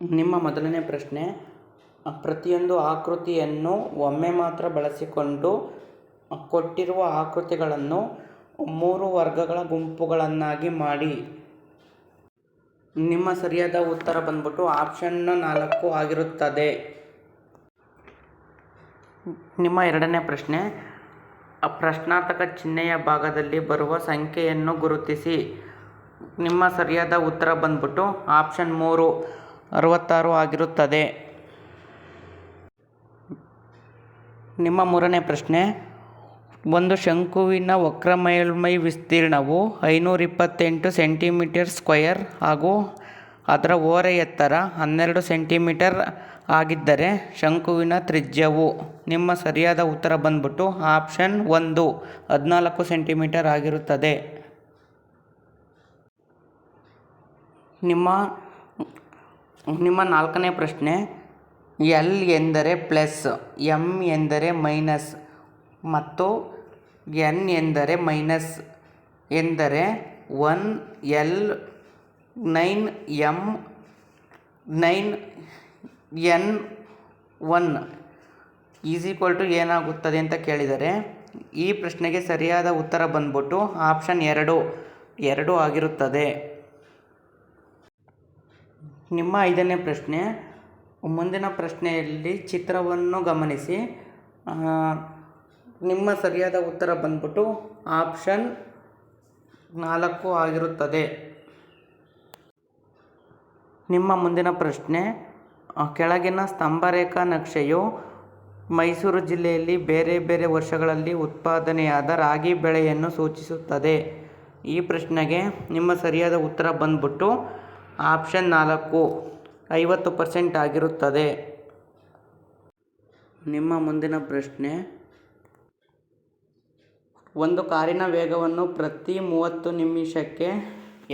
ನಿಮ್ಮ ಮೊದಲನೇ ಪ್ರಶ್ನೆ, ಪ್ರತಿಯೊಂದು ಆಕೃತಿಯನ್ನು ಒಮ್ಮೆ ಮಾತ್ರ ಬಳಸಿಕೊಂಡು ಕೊಟ್ಟಿರುವ ಆಕೃತಿಗಳನ್ನು 3 ವರ್ಗಗಳ ಗುಂಪುಗಳನ್ನಾಗಿ ಮಾಡಿ. ನಿಮ್ಮ ಸರಿಯಾದ ಉತ್ತರ ಬಂದ್ಬಿಟ್ಟು ಆಪ್ಷನ್ 4 ಆಗಿರುತ್ತದೆ. ನಿಮ್ಮ ಎರಡನೇ ಪ್ರಶ್ನೆ, ಪ್ರಶ್ನಾರ್ಥಕ ಚಿಹ್ನೆಯ ಭಾಗದಲ್ಲಿ ಬರುವ ಸಂಖ್ಯೆಯನ್ನು ಗುರುತಿಸಿ. ನಿಮ್ಮ ಸರಿಯಾದ ಉತ್ತರ ಬಂದ್ಬಿಟ್ಟು ಆಪ್ಷನ್ 3 66 ಆಗಿರುತ್ತದೆ. ನಿಮ್ಮ ಮೂರನೇ ಪ್ರಶ್ನೆ, ಒಂದು ಶಂಕುವಿನ ವಕ್ರಮೇಲ್ಮೈ ವಿಸ್ತೀರ್ಣವು 528 ಸೆಂಟಿಮೀಟರ್ ಸ್ಕ್ವಯರ್ ಹಾಗೂ ಅದರ ಓರೆ ಎತ್ತರ 12 ಸೆಂಟಿಮೀಟರ್ ಆಗಿದ್ದರೆ ಶಂಕುವಿನ ತ್ರಿಜ್ಯವು. ನಿಮ್ಮ ಸರಿಯಾದ ಉತ್ತರ ಬಂದ್ಬಿಟ್ಟು ಆಪ್ಷನ್ 1 14 ಸೆಂಟಿಮೀಟರ್ ಆಗಿರುತ್ತದೆ. ನಿಮ್ಮ ನಾಲ್ಕನೇ ಪ್ರಶ್ನೆ, ಎಲ್ ಎಂದರೆ ಪ್ಲಸ್, ಎಂ ಎಂದರೆ ಮೈನಸ್ ಮತ್ತು ಎನ್ ಎಂದರೆ ಮೈನಸ್ ಎಂದರೆ 1L 9M 9N1 ಏನಾಗುತ್ತದೆ ಅಂತ ಕೇಳಿದರೆ ಈ ಪ್ರಶ್ನೆಗೆ ಸರಿಯಾದ ಉತ್ತರ ಬಂದ್ಬಿಟ್ಟು ಆಪ್ಷನ್ 2 ಆಗಿರುತ್ತದೆ. ನಿಮ್ಮ ಐದನೇ ಪ್ರಶ್ನೆ, ಮುಂದಿನ ಪ್ರಶ್ನೆಯಲ್ಲಿ ಚಿತ್ರವನ್ನು ಗಮನಿಸಿ. ನಿಮ್ಮ ಸರಿಯಾದ ಉತ್ತರ ಬಂದ್ಬಿಟ್ಟು ಆಪ್ಷನ್ 4 ಆಗಿರುತ್ತದೆ. ನಿಮ್ಮ ಮುಂದಿನ ಪ್ರಶ್ನೆ, ಕೆಳಗಿನ ಸ್ತಂಭರೇಖಾ ನಕ್ಷೆಯು ಮೈಸೂರು ಜಿಲ್ಲೆಯಲ್ಲಿ ಬೇರೆ ಬೇರೆ ವರ್ಷಗಳಲ್ಲಿ ಉತ್ಪಾದನೆಯಾದ ರಾಗಿ ಬೆಳೆಯನ್ನು ಸೂಚಿಸುತ್ತದೆ. ಈ ಪ್ರಶ್ನೆಗೆ ನಿಮ್ಮ ಸರಿಯಾದ ಉತ್ತರ ಬಂದ್ಬಿಟ್ಟು ಆಪ್ಷನ್ 4 50% ಆಗಿರುತ್ತದೆ. ನಿಮ್ಮ ಮುಂದಿನ ಪ್ರಶ್ನೆ, ಒಂದು ಕಾರಿನ ವೇಗವನ್ನು ಪ್ರತಿ 30 ನಿಮಿಷಕ್ಕೆ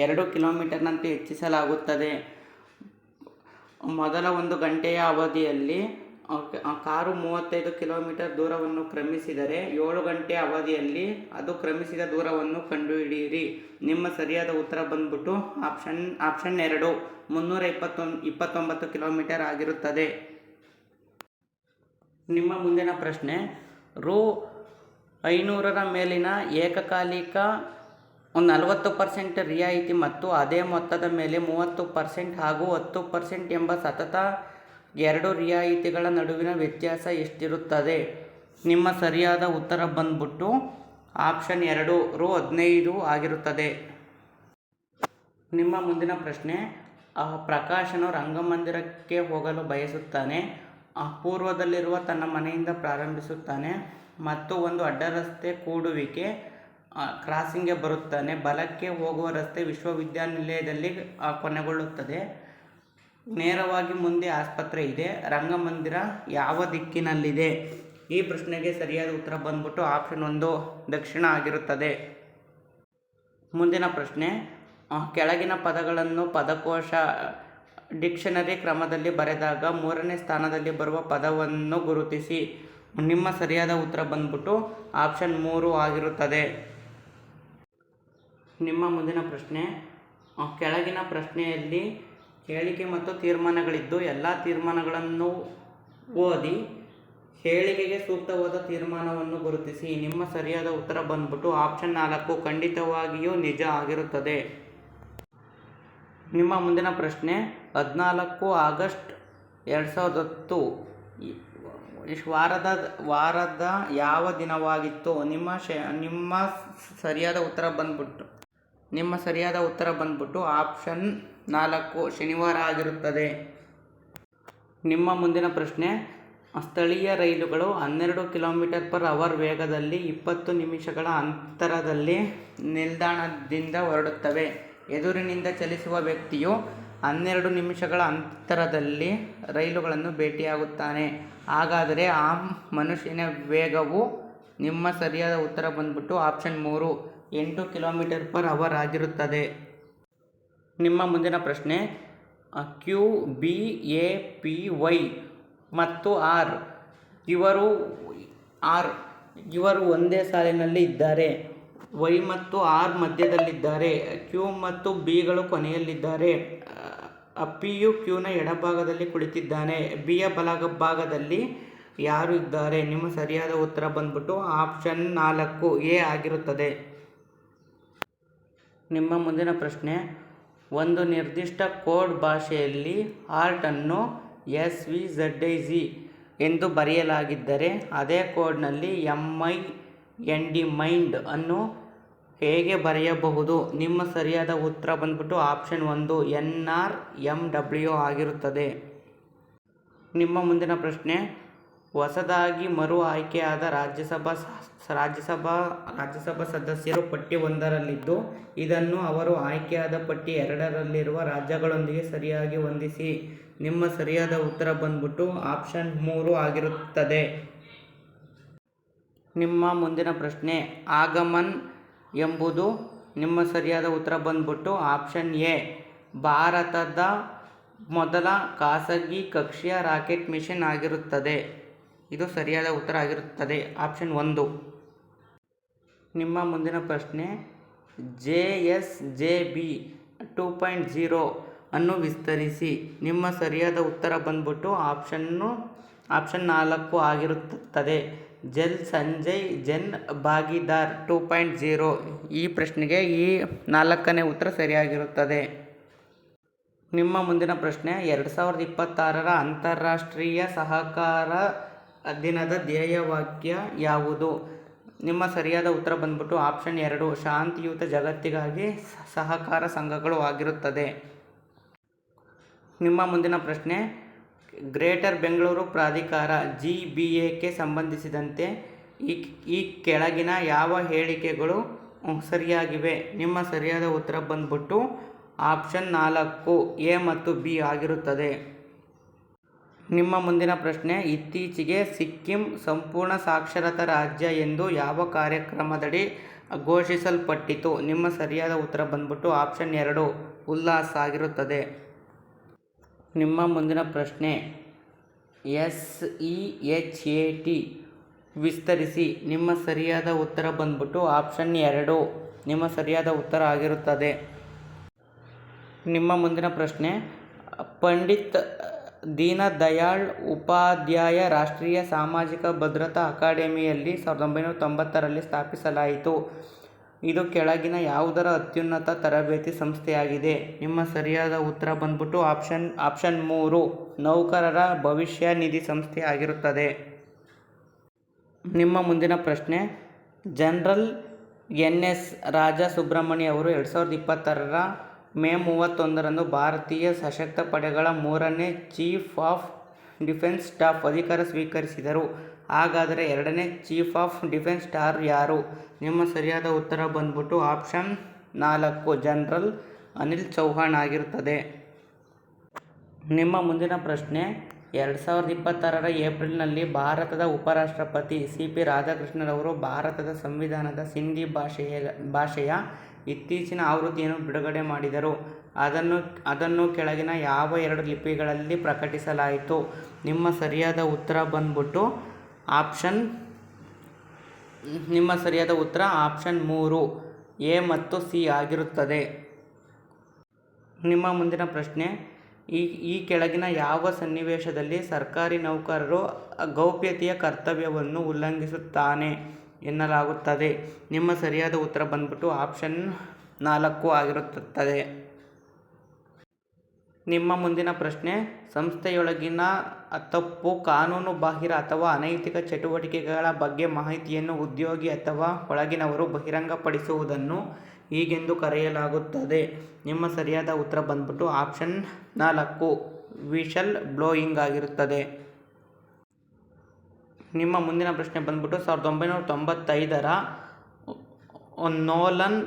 2 ಕಿಲೋಮೀಟರ್ನಂತೆ ಹೆಚ್ಚಿಸಲಾಗುತ್ತದೆ. ಮೊದಲ 1 ಗಂಟೆಯ ಅವಧಿಯಲ್ಲಿ ಕಾರು 35 ಕಿಲೋಮೀಟರ್ ದೂರವನ್ನು ಕ್ರಮಿಸಿದರೆ 7 ಗಂಟೆಯ ಅವಧಿಯಲ್ಲಿ ಅದು ಕ್ರಮಿಸಿದ ದೂರವನ್ನು ಕಂಡುಹಿಡಿಯಿರಿ. ನಿಮ್ಮ ಸರಿಯಾದ ಉತ್ತರ ಬಂದ್ಬಿಟ್ಟು ಆಪ್ಷನ್ 2 329 ಕಿಲೋಮೀಟರ್ ಆಗಿರುತ್ತದೆ. ನಿಮ್ಮ ಮುಂದಿನ ಪ್ರಶ್ನೆ, ರೂ. 500ರ ಮೇಲಿನ ಏಕಕಾಲಿಕ 40% ರಿಯಾಯಿತಿ ಮತ್ತು ಅದೇ ಮೊತ್ತದ ಮೇಲೆ 30% ಹಾಗೂ 10% ಎಂಬ ಸತತ 2 ರಿಯಾಯಿತಿಗಳ ನಡುವಿನ ವ್ಯತ್ಯಾಸ ಎಷ್ಟಿರುತ್ತದೆ? ನಿಮ್ಮ ಸರಿಯಾದ ಉತ್ತರ ಬಂದ್ಬಿಟ್ಟು ಆಪ್ಷನ್ 2 ರೂ. 15 ಆಗಿರುತ್ತದೆ. ನಿಮ್ಮ ಮುಂದಿನ ಪ್ರಶ್ನೆ, ಪ್ರಕಾಶನು ರಂಗಮಂದಿರಕ್ಕೆ ಹೋಗಲು ಬಯಸುತ್ತಾನೆ. ಪೂರ್ವದಲ್ಲಿರುವ ತನ್ನ ಮನೆಯಿಂದ ಪ್ರಾರಂಭಿಸುತ್ತಾನೆ ಮತ್ತು ಒಂದು ಅಡ್ಡರಸ್ತೆ ಕೂಡುವಿಕೆ ಕ್ರಾಸಿಂಗ್ಗೆ ಬರುತ್ತಾನೆ. ಬಲಕ್ಕೆ ಹೋಗುವ ರಸ್ತೆ ವಿಶ್ವವಿದ್ಯಾನಿಲಯದಲ್ಲಿ ಕೊನೆಗೊಳ್ಳುತ್ತದೆ. ನೇರವಾಗಿ ಮುಂದೆ ಆಸ್ಪತ್ರೆ ಇದೆ. ರಂಗಮಂದಿರ ಯಾವ ದಿಕ್ಕಿನಲ್ಲಿದೆ? ಈ ಪ್ರಶ್ನೆಗೆ ಸರಿಯಾದ ಉತ್ತರ ಬಂದ್ಬಿಟ್ಟು ಆಪ್ಷನ್ 1 ದಕ್ಷಿಣ ಆಗಿರುತ್ತದೆ. ಮುಂದಿನ ಪ್ರಶ್ನೆ, ಕೆಳಗಿನ ಪದಗಳನ್ನು ಪದಕೋಶ ಡಿಕ್ಷನರಿ ಕ್ರಮದಲ್ಲಿ ಬರೆದಾಗ 3ನೇ ಸ್ಥಾನದಲ್ಲಿ ಬರುವ ಪದವನ್ನು ಗುರುತಿಸಿ. ನಿಮ್ಮ ಸರಿಯಾದ ಉತ್ತರ ಬಂದ್ಬಿಟ್ಟು ಆಪ್ಷನ್ 3 ಆಗಿರುತ್ತದೆ. ನಿಮ್ಮ ಮುಂದಿನ ಪ್ರಶ್ನೆ, ಕೆಳಗಿನ ಪ್ರಶ್ನೆಯಲ್ಲಿ ಹೇಳಿಕೆ ಮತ್ತು ತೀರ್ಮಾನಗಳಿದ್ದು ಎಲ್ಲ ತೀರ್ಮಾನಗಳನ್ನು ಓದಿ ಹೇಳಿಕೆಗೆ ಸೂಕ್ತವಾದ ತೀರ್ಮಾನವನ್ನು ಗುರುತಿಸಿ. ನಿಮ್ಮ ಸರಿಯಾದ ಉತ್ತರ ಬಂದ್ಬಿಟ್ಟು ಆಪ್ಷನ್ 4 ಖಂಡಿತವಾಗಿಯೂ ನಿಜ ಆಗಿರುತ್ತದೆ. ನಿಮ್ಮ ಮುಂದಿನ ಪ್ರಶ್ನೆ, 14 ಆಗಸ್ಟ್ 2010 ವಾರದ ಯಾವ ದಿನವಾಗಿತ್ತು? ನಿಮ್ಮ ಸರಿಯಾದ ಉತ್ತರ ಬಂದ್ಬಿಟ್ಟು ಆಪ್ಷನ್ 4 ಶನಿವಾರ ಆಗಿರುತ್ತದೆ. ನಿಮ್ಮ ಮುಂದಿನ ಪ್ರಶ್ನೆ, ಸ್ಥಳೀಯ ರೈಲುಗಳು 12 km/h ವೇಗದಲ್ಲಿ 20 ನಿಮಿಷಗಳ ಅಂತರದಲ್ಲಿ ನಿಲ್ದಾಣದಿಂದ ಹೊರಡುತ್ತವೆ. ಎದುರಿನಿಂದ ಚಲಿಸುವ ವ್ಯಕ್ತಿಯು 12 ನಿಮಿಷಗಳ ಅಂತರದಲ್ಲಿ ರೈಲುಗಳನ್ನು ಭೇಟಿಯಾಗುತ್ತಾನೆ. ಹಾಗಾದರೆ ಆ ಮನುಷ್ಯನ ವೇಗವು? ನಿಮ್ಮ ಸರಿಯಾದ ಉತ್ತರ ಬಂದ್ಬಿಟ್ಟು ಆಪ್ಷನ್ 3 8 km/h ಆಗಿರುತ್ತದೆ. ನಿಮ್ಮ ಮುಂದಿನ ಪ್ರಶ್ನೆ, Q, B, A, P, Y ಮತ್ತು R ಇವರು ಒಂದೇ ಸಾಲಿನಲ್ಲಿ ಇದ್ದಾರೆ. Y ಮತ್ತು R ಮಧ್ಯದಲ್ಲಿದ್ದಾರೆ. Q ಮತ್ತು B ಗಳು ಕೊನೆಯಲ್ಲಿದ್ದಾರೆ. ಪಿಯು ಕ್ಯೂನ ಎಡಭಾಗದಲ್ಲಿ ಕುಳಿತಿದ್ದಾನೆ. ಬಿಯ ಬಲಭಾಗದಲ್ಲಿ ಯಾರು ಇದ್ದಾರೆ? ನಿಮ್ಮ ಸರಿಯಾದ ಉತ್ತರ ಬಂದ್ಬಿಟ್ಟು ಆಪ್ಷನ್ 4 ಎ ಆಗಿರುತ್ತದೆ. ನಿಮ್ಮ ಮುಂದಿನ ಪ್ರಶ್ನೆ, ಒಂದು ನಿರ್ದಿಷ್ಟ ಕೋಡ್ ಭಾಷೆಯಲ್ಲಿ ಹಾರ್ಟನ್ನು SVZIZ ಎಂದು ಬರೆಯಲಾಗಿದ್ದರೆ ಅದೇ ಕೋಡ್ನಲ್ಲಿ MIND ಮೈಂಡ್ ಅನ್ನು ಹೇಗೆ ಬರೆಯಬಹುದು? ನಿಮ್ಮ ಸರಿಯಾದ ಉತ್ತರ ಬಂದ್ಬಿಟ್ಟು ಆಪ್ಷನ್ 1 NRMW ಆಗಿರುತ್ತದೆ. ನಿಮ್ಮ ಮುಂದಿನ ಪ್ರಶ್ನೆ, ಹೊಸದಾಗಿ ಮರು ಆಯ್ಕೆಯಾದ ರಾಜ್ಯಸಭಾ ಸದಸ್ಯರು ಪಟ್ಟಿ 1ರಲ್ಲಿದ್ದು ಇದನ್ನು ಅವರು ಆಯ್ಕೆಯಾದ ಪಟ್ಟಿ 2ರಲ್ಲಿರುವ ರಾಜ್ಯಗಳೊಂದಿಗೆ ಸರಿಯಾಗಿ ಹೊಂದಿಸಿ. ನಿಮ್ಮ ಸರಿಯಾದ ಉತ್ತರ ಬಂದ್ಬಿಟ್ಟು ಆಪ್ಷನ್ 3 ಆಗಿರುತ್ತದೆ. ನಿಮ್ಮ ಮುಂದಿನ ಪ್ರಶ್ನೆ, ಆಗಮನ್ ಎಂಬುದು ನಿಮ್ಮ ಸರಿಯಾದ ಉತ್ತರ ಬಂದ್ಬಿಟ್ಟು ಆಪ್ಷನ್ ಎ ಭಾರತದ ಮೊದಲ ಖಾಸಗಿ ಕಕ್ಷೀಯ ರಾಕೆಟ್ ಮಿಷನ್ ಆಗಿರುತ್ತದೆ. ಇದು ಸರಿಯಾದ ಉತ್ತರ ಆಗಿರುತ್ತದೆ, ಆಪ್ಷನ್ 1. ನಿಮ್ಮ ಮುಂದಿನ ಪ್ರಶ್ನೆ, JSJB 2.0 ಅನ್ನು ವಿಸ್ತರಿಸಿ. ನಿಮ್ಮ ಸರಿಯಾದ ಉತ್ತರ ಬಂದ್ಬಿಟ್ಟು ಆಪ್ಷನ್ 4 ಆಗಿರುತ್ತದೆ. ಜಲ್ ಸಂಜಯ್ ಜನ್ ಭಾಗೀದಾರ್ 2.0. ಈ ಪ್ರಶ್ನೆಗೆ ಈ 4ನೇ ಉತ್ತರ ಸರಿಯಾಗಿರುತ್ತದೆ. ನಿಮ್ಮ ಮುಂದಿನ ಪ್ರಶ್ನೆ, 2026ರ ಅಂತಾರಾಷ್ಟ್ರೀಯ ಸಹಕಾರ ದಿನದ ಧ್ಯೇಯವಾಕ್ಯ ಯಾವುದು? ನಿಮ್ಮ ಸರಿಯಾದ ಉತ್ತರ ಬಂದ್ಬಿಟ್ಟು ಆಪ್ಷನ್ 2 ಶಾಂತಿಯುತ ಜಗತ್ತಿಗಾಗಿ ಸಹಕಾರ ಸಂಘಗಳು ಆಗಿರುತ್ತದೆ. ನಿಮ್ಮ ಮುಂದಿನ ಪ್ರಶ್ನೆ, ಗ್ರೇಟರ್ ಬೆಂಗಳೂರು ಪ್ರಾಧಿಕಾರ GBAಕ್ಕೆ ಸಂಬಂಧಿಸಿದಂತೆ ಈ ಕೆಳಗಿನ ಯಾವ ಹೇಳಿಕೆಗಳು ಸರಿಯಾಗಿವೆ? ನಿಮ್ಮ ಸರಿಯಾದ ಉತ್ತರ ಬಂದ್ಬಿಟ್ಟು ಆಪ್ಷನ್ 4 ಎ ಮತ್ತು ಬಿ ಆಗಿರುತ್ತದೆ. ನಿಮ್ಮ ಮುಂದಿನ ಪ್ರಶ್ನೆ, ಇತ್ತೀಚೆಗೆ ಸಿಕ್ಕಿಂ ಸಂಪೂರ್ಣ ಸಾಕ್ಷರತಾ ರಾಜ್ಯ ಎಂದು ಯಾವ ಕಾರ್ಯಕ್ರಮದಡಿ ಘೋಷಿಸಲ್ಪಟ್ಟಿತು? ನಿಮ್ಮ ಸರಿಯಾದ ಉತ್ತರ ಬಂದ್ಬಿಟ್ಟು ಆಪ್ಷನ್ 2 ಉಲ್ಲಾಸ್ ಆಗಿರುತ್ತದೆ. ನಿಮ್ಮ ಮುಂದಿನ ಪ್ರಶ್ನೆ, SEHAT ವಿಸ್ತರಿಸಿ. ನಿಮ್ಮ ಸರಿಯಾದ ಉತ್ತರ ಬಂದ್ಬಿಟ್ಟು ಆಪ್ಷನ್ 2 ನಿಮ್ಮ ಸರಿಯಾದ ಉತ್ತರ ಆಗಿರುತ್ತದೆ. ನಿಮ್ಮ ಮುಂದಿನ ಪ್ರಶ್ನೆ, ಪಂಡಿತ್ ದೀನದಯಾಳ್ ಉಪಾಧ್ಯಾಯ ರಾಷ್ಟ್ರೀಯ ಸಾಮಾಜಿಕ ಭದ್ರತಾ ಅಕಾಡೆಮಿಯಲ್ಲಿ 1990ರಲ್ಲಿ ಸ್ಥಾಪಿಸಲಾಯಿತು. ಇದು ಕೆಳಗಿನ ಯಾವುದರ ಅತ್ಯುನ್ನತ ತರಬೇತಿ ಸಂಸ್ಥೆಯಾಗಿದೆ? ನಿಮ್ಮ ಸರಿಯಾದ ಉತ್ತರ ಬಂದ್ಬಿಟ್ಟು ಆಪ್ಷನ್ 3 ನೌಕರರ ಭವಿಷ್ಯ ನಿಧಿ ಸಂಸ್ಥೆ ಆಗಿರುತ್ತದೆ. ನಿಮ್ಮ ಮುಂದಿನ ಪ್ರಶ್ನೆ, ಜನರಲ್ NS ರಾಜಾ ಸುಬ್ರಹ್ಮಣ್ಯ ಅವರು 2026ರ ಮೇ 31ರಂದು ಭಾರತೀಯ ಸಶಸ್ತ್ರ ಪಡೆಗಳ 3ನೇ ಚೀಫ್ ಆಫ್ ಡಿಫೆನ್ಸ್ ಸ್ಟಾಫ್ ಅಧಿಕಾರ ಸ್ವೀಕರಿಸಿದರು. ಹಾಗಾದರೆ 2ನೇ ಚೀಫ್ ಆಫ್ ಡಿಫೆನ್ಸ್ ಸ್ಟಾಫ್ ಯಾರು? ನಿಮ್ಮ ಸರಿಯಾದ ಉತ್ತರ ಬಂದ್ಬಿಟ್ಟು ಆಪ್ಷನ್ 4 ಜನರಲ್ ಅನಿಲ್ ಚೌಹಾಣ್ ಆಗಿರುತ್ತದೆ. ನಿಮ್ಮ ಮುಂದಿನ ಪ್ರಶ್ನೆ, 2026ರ ಏಪ್ರಿಲ್ನಲ್ಲಿ ಭಾರತದ ಉಪರಾಷ್ಟ್ರಪತಿ CP ರಾಧಾಕೃಷ್ಣರವರು ಭಾರತದ ಸಂವಿಧಾನದ ಸಿಂಧಿ ಭಾಷೆಯ ಇತ್ತೀಚಿನ ಆವೃತ್ತಿಯನ್ನು ಬಿಡುಗಡೆ ಮಾಡಿದರು. ಅದನ್ನು ಕೆಳಗಿನ ಯಾವ 2 ಲಿಪಿಗಳಲ್ಲಿ ಪ್ರಕಟಿಸಲಾಯಿತು? ನಿಮ್ಮ ಸರಿಯಾದ ಉತ್ತರ ಬಂದ್ಬಿಟ್ಟು ನಿಮ್ಮ ಸರಿಯಾದ ಉತ್ತರ ಆಪ್ಷನ್ 3 ಎ ಮತ್ತು ಸಿ ಆಗಿರುತ್ತದೆ. ನಿಮ್ಮ ಮುಂದಿನ ಪ್ರಶ್ನೆ, ಈ ಕೆಳಗಿನ ಯಾವ ಸನ್ನಿವೇಶದಲ್ಲಿ ಸರ್ಕಾರಿ ನೌಕರರು ಗೌಪ್ಯತೆಯ ಕರ್ತವ್ಯವನ್ನು ಉಲ್ಲಂಘಿಸುತ್ತಾನೆ ಎನ್ನಲಾಗುತ್ತದೆ? ನಿಮ್ಮ ಸರಿಯಾದ ಉತ್ತರ ಬಂದ್ಬಿಟ್ಟು ಆಪ್ಷನ್ 4 ಆಗಿರುತ್ತದೆ. ನಿಮ್ಮ ಮುಂದಿನ ಪ್ರಶ್ನೆ, ಸಂಸ್ಥೆಯೊಳಗಿನ ತಪ್ಪು, ಕಾನೂನು ಬಾಹಿರ ಅಥವಾ ಅನೈತಿಕ ಚಟುವಟಿಕೆಗಳ ಬಗ್ಗೆ ಮಾಹಿತಿಯನ್ನು ಉದ್ಯೋಗಿ ಅಥವಾ ಒಳಗಿನವರು ಬಹಿರಂಗಪಡಿಸುವುದನ್ನು ಹೀಗೆಂದು ಕರೆಯಲಾಗುತ್ತದೆ. ನಿಮ್ಮ ಸರಿಯಾದ ಉತ್ತರ ಬಂದ್ಬಿಟ್ಟು ಆಪ್ಷನ್ 4 ವಿಷಲ್ ಬ್ಲೋಯಿಂಗ್ ಆಗಿರುತ್ತದೆ. ನಿಮ್ಮ ಮುಂದಿನ ಪ್ರಶ್ನೆ ಬಂದ್ಬಿಟ್ಟು 1995ರ ನೋಲನ್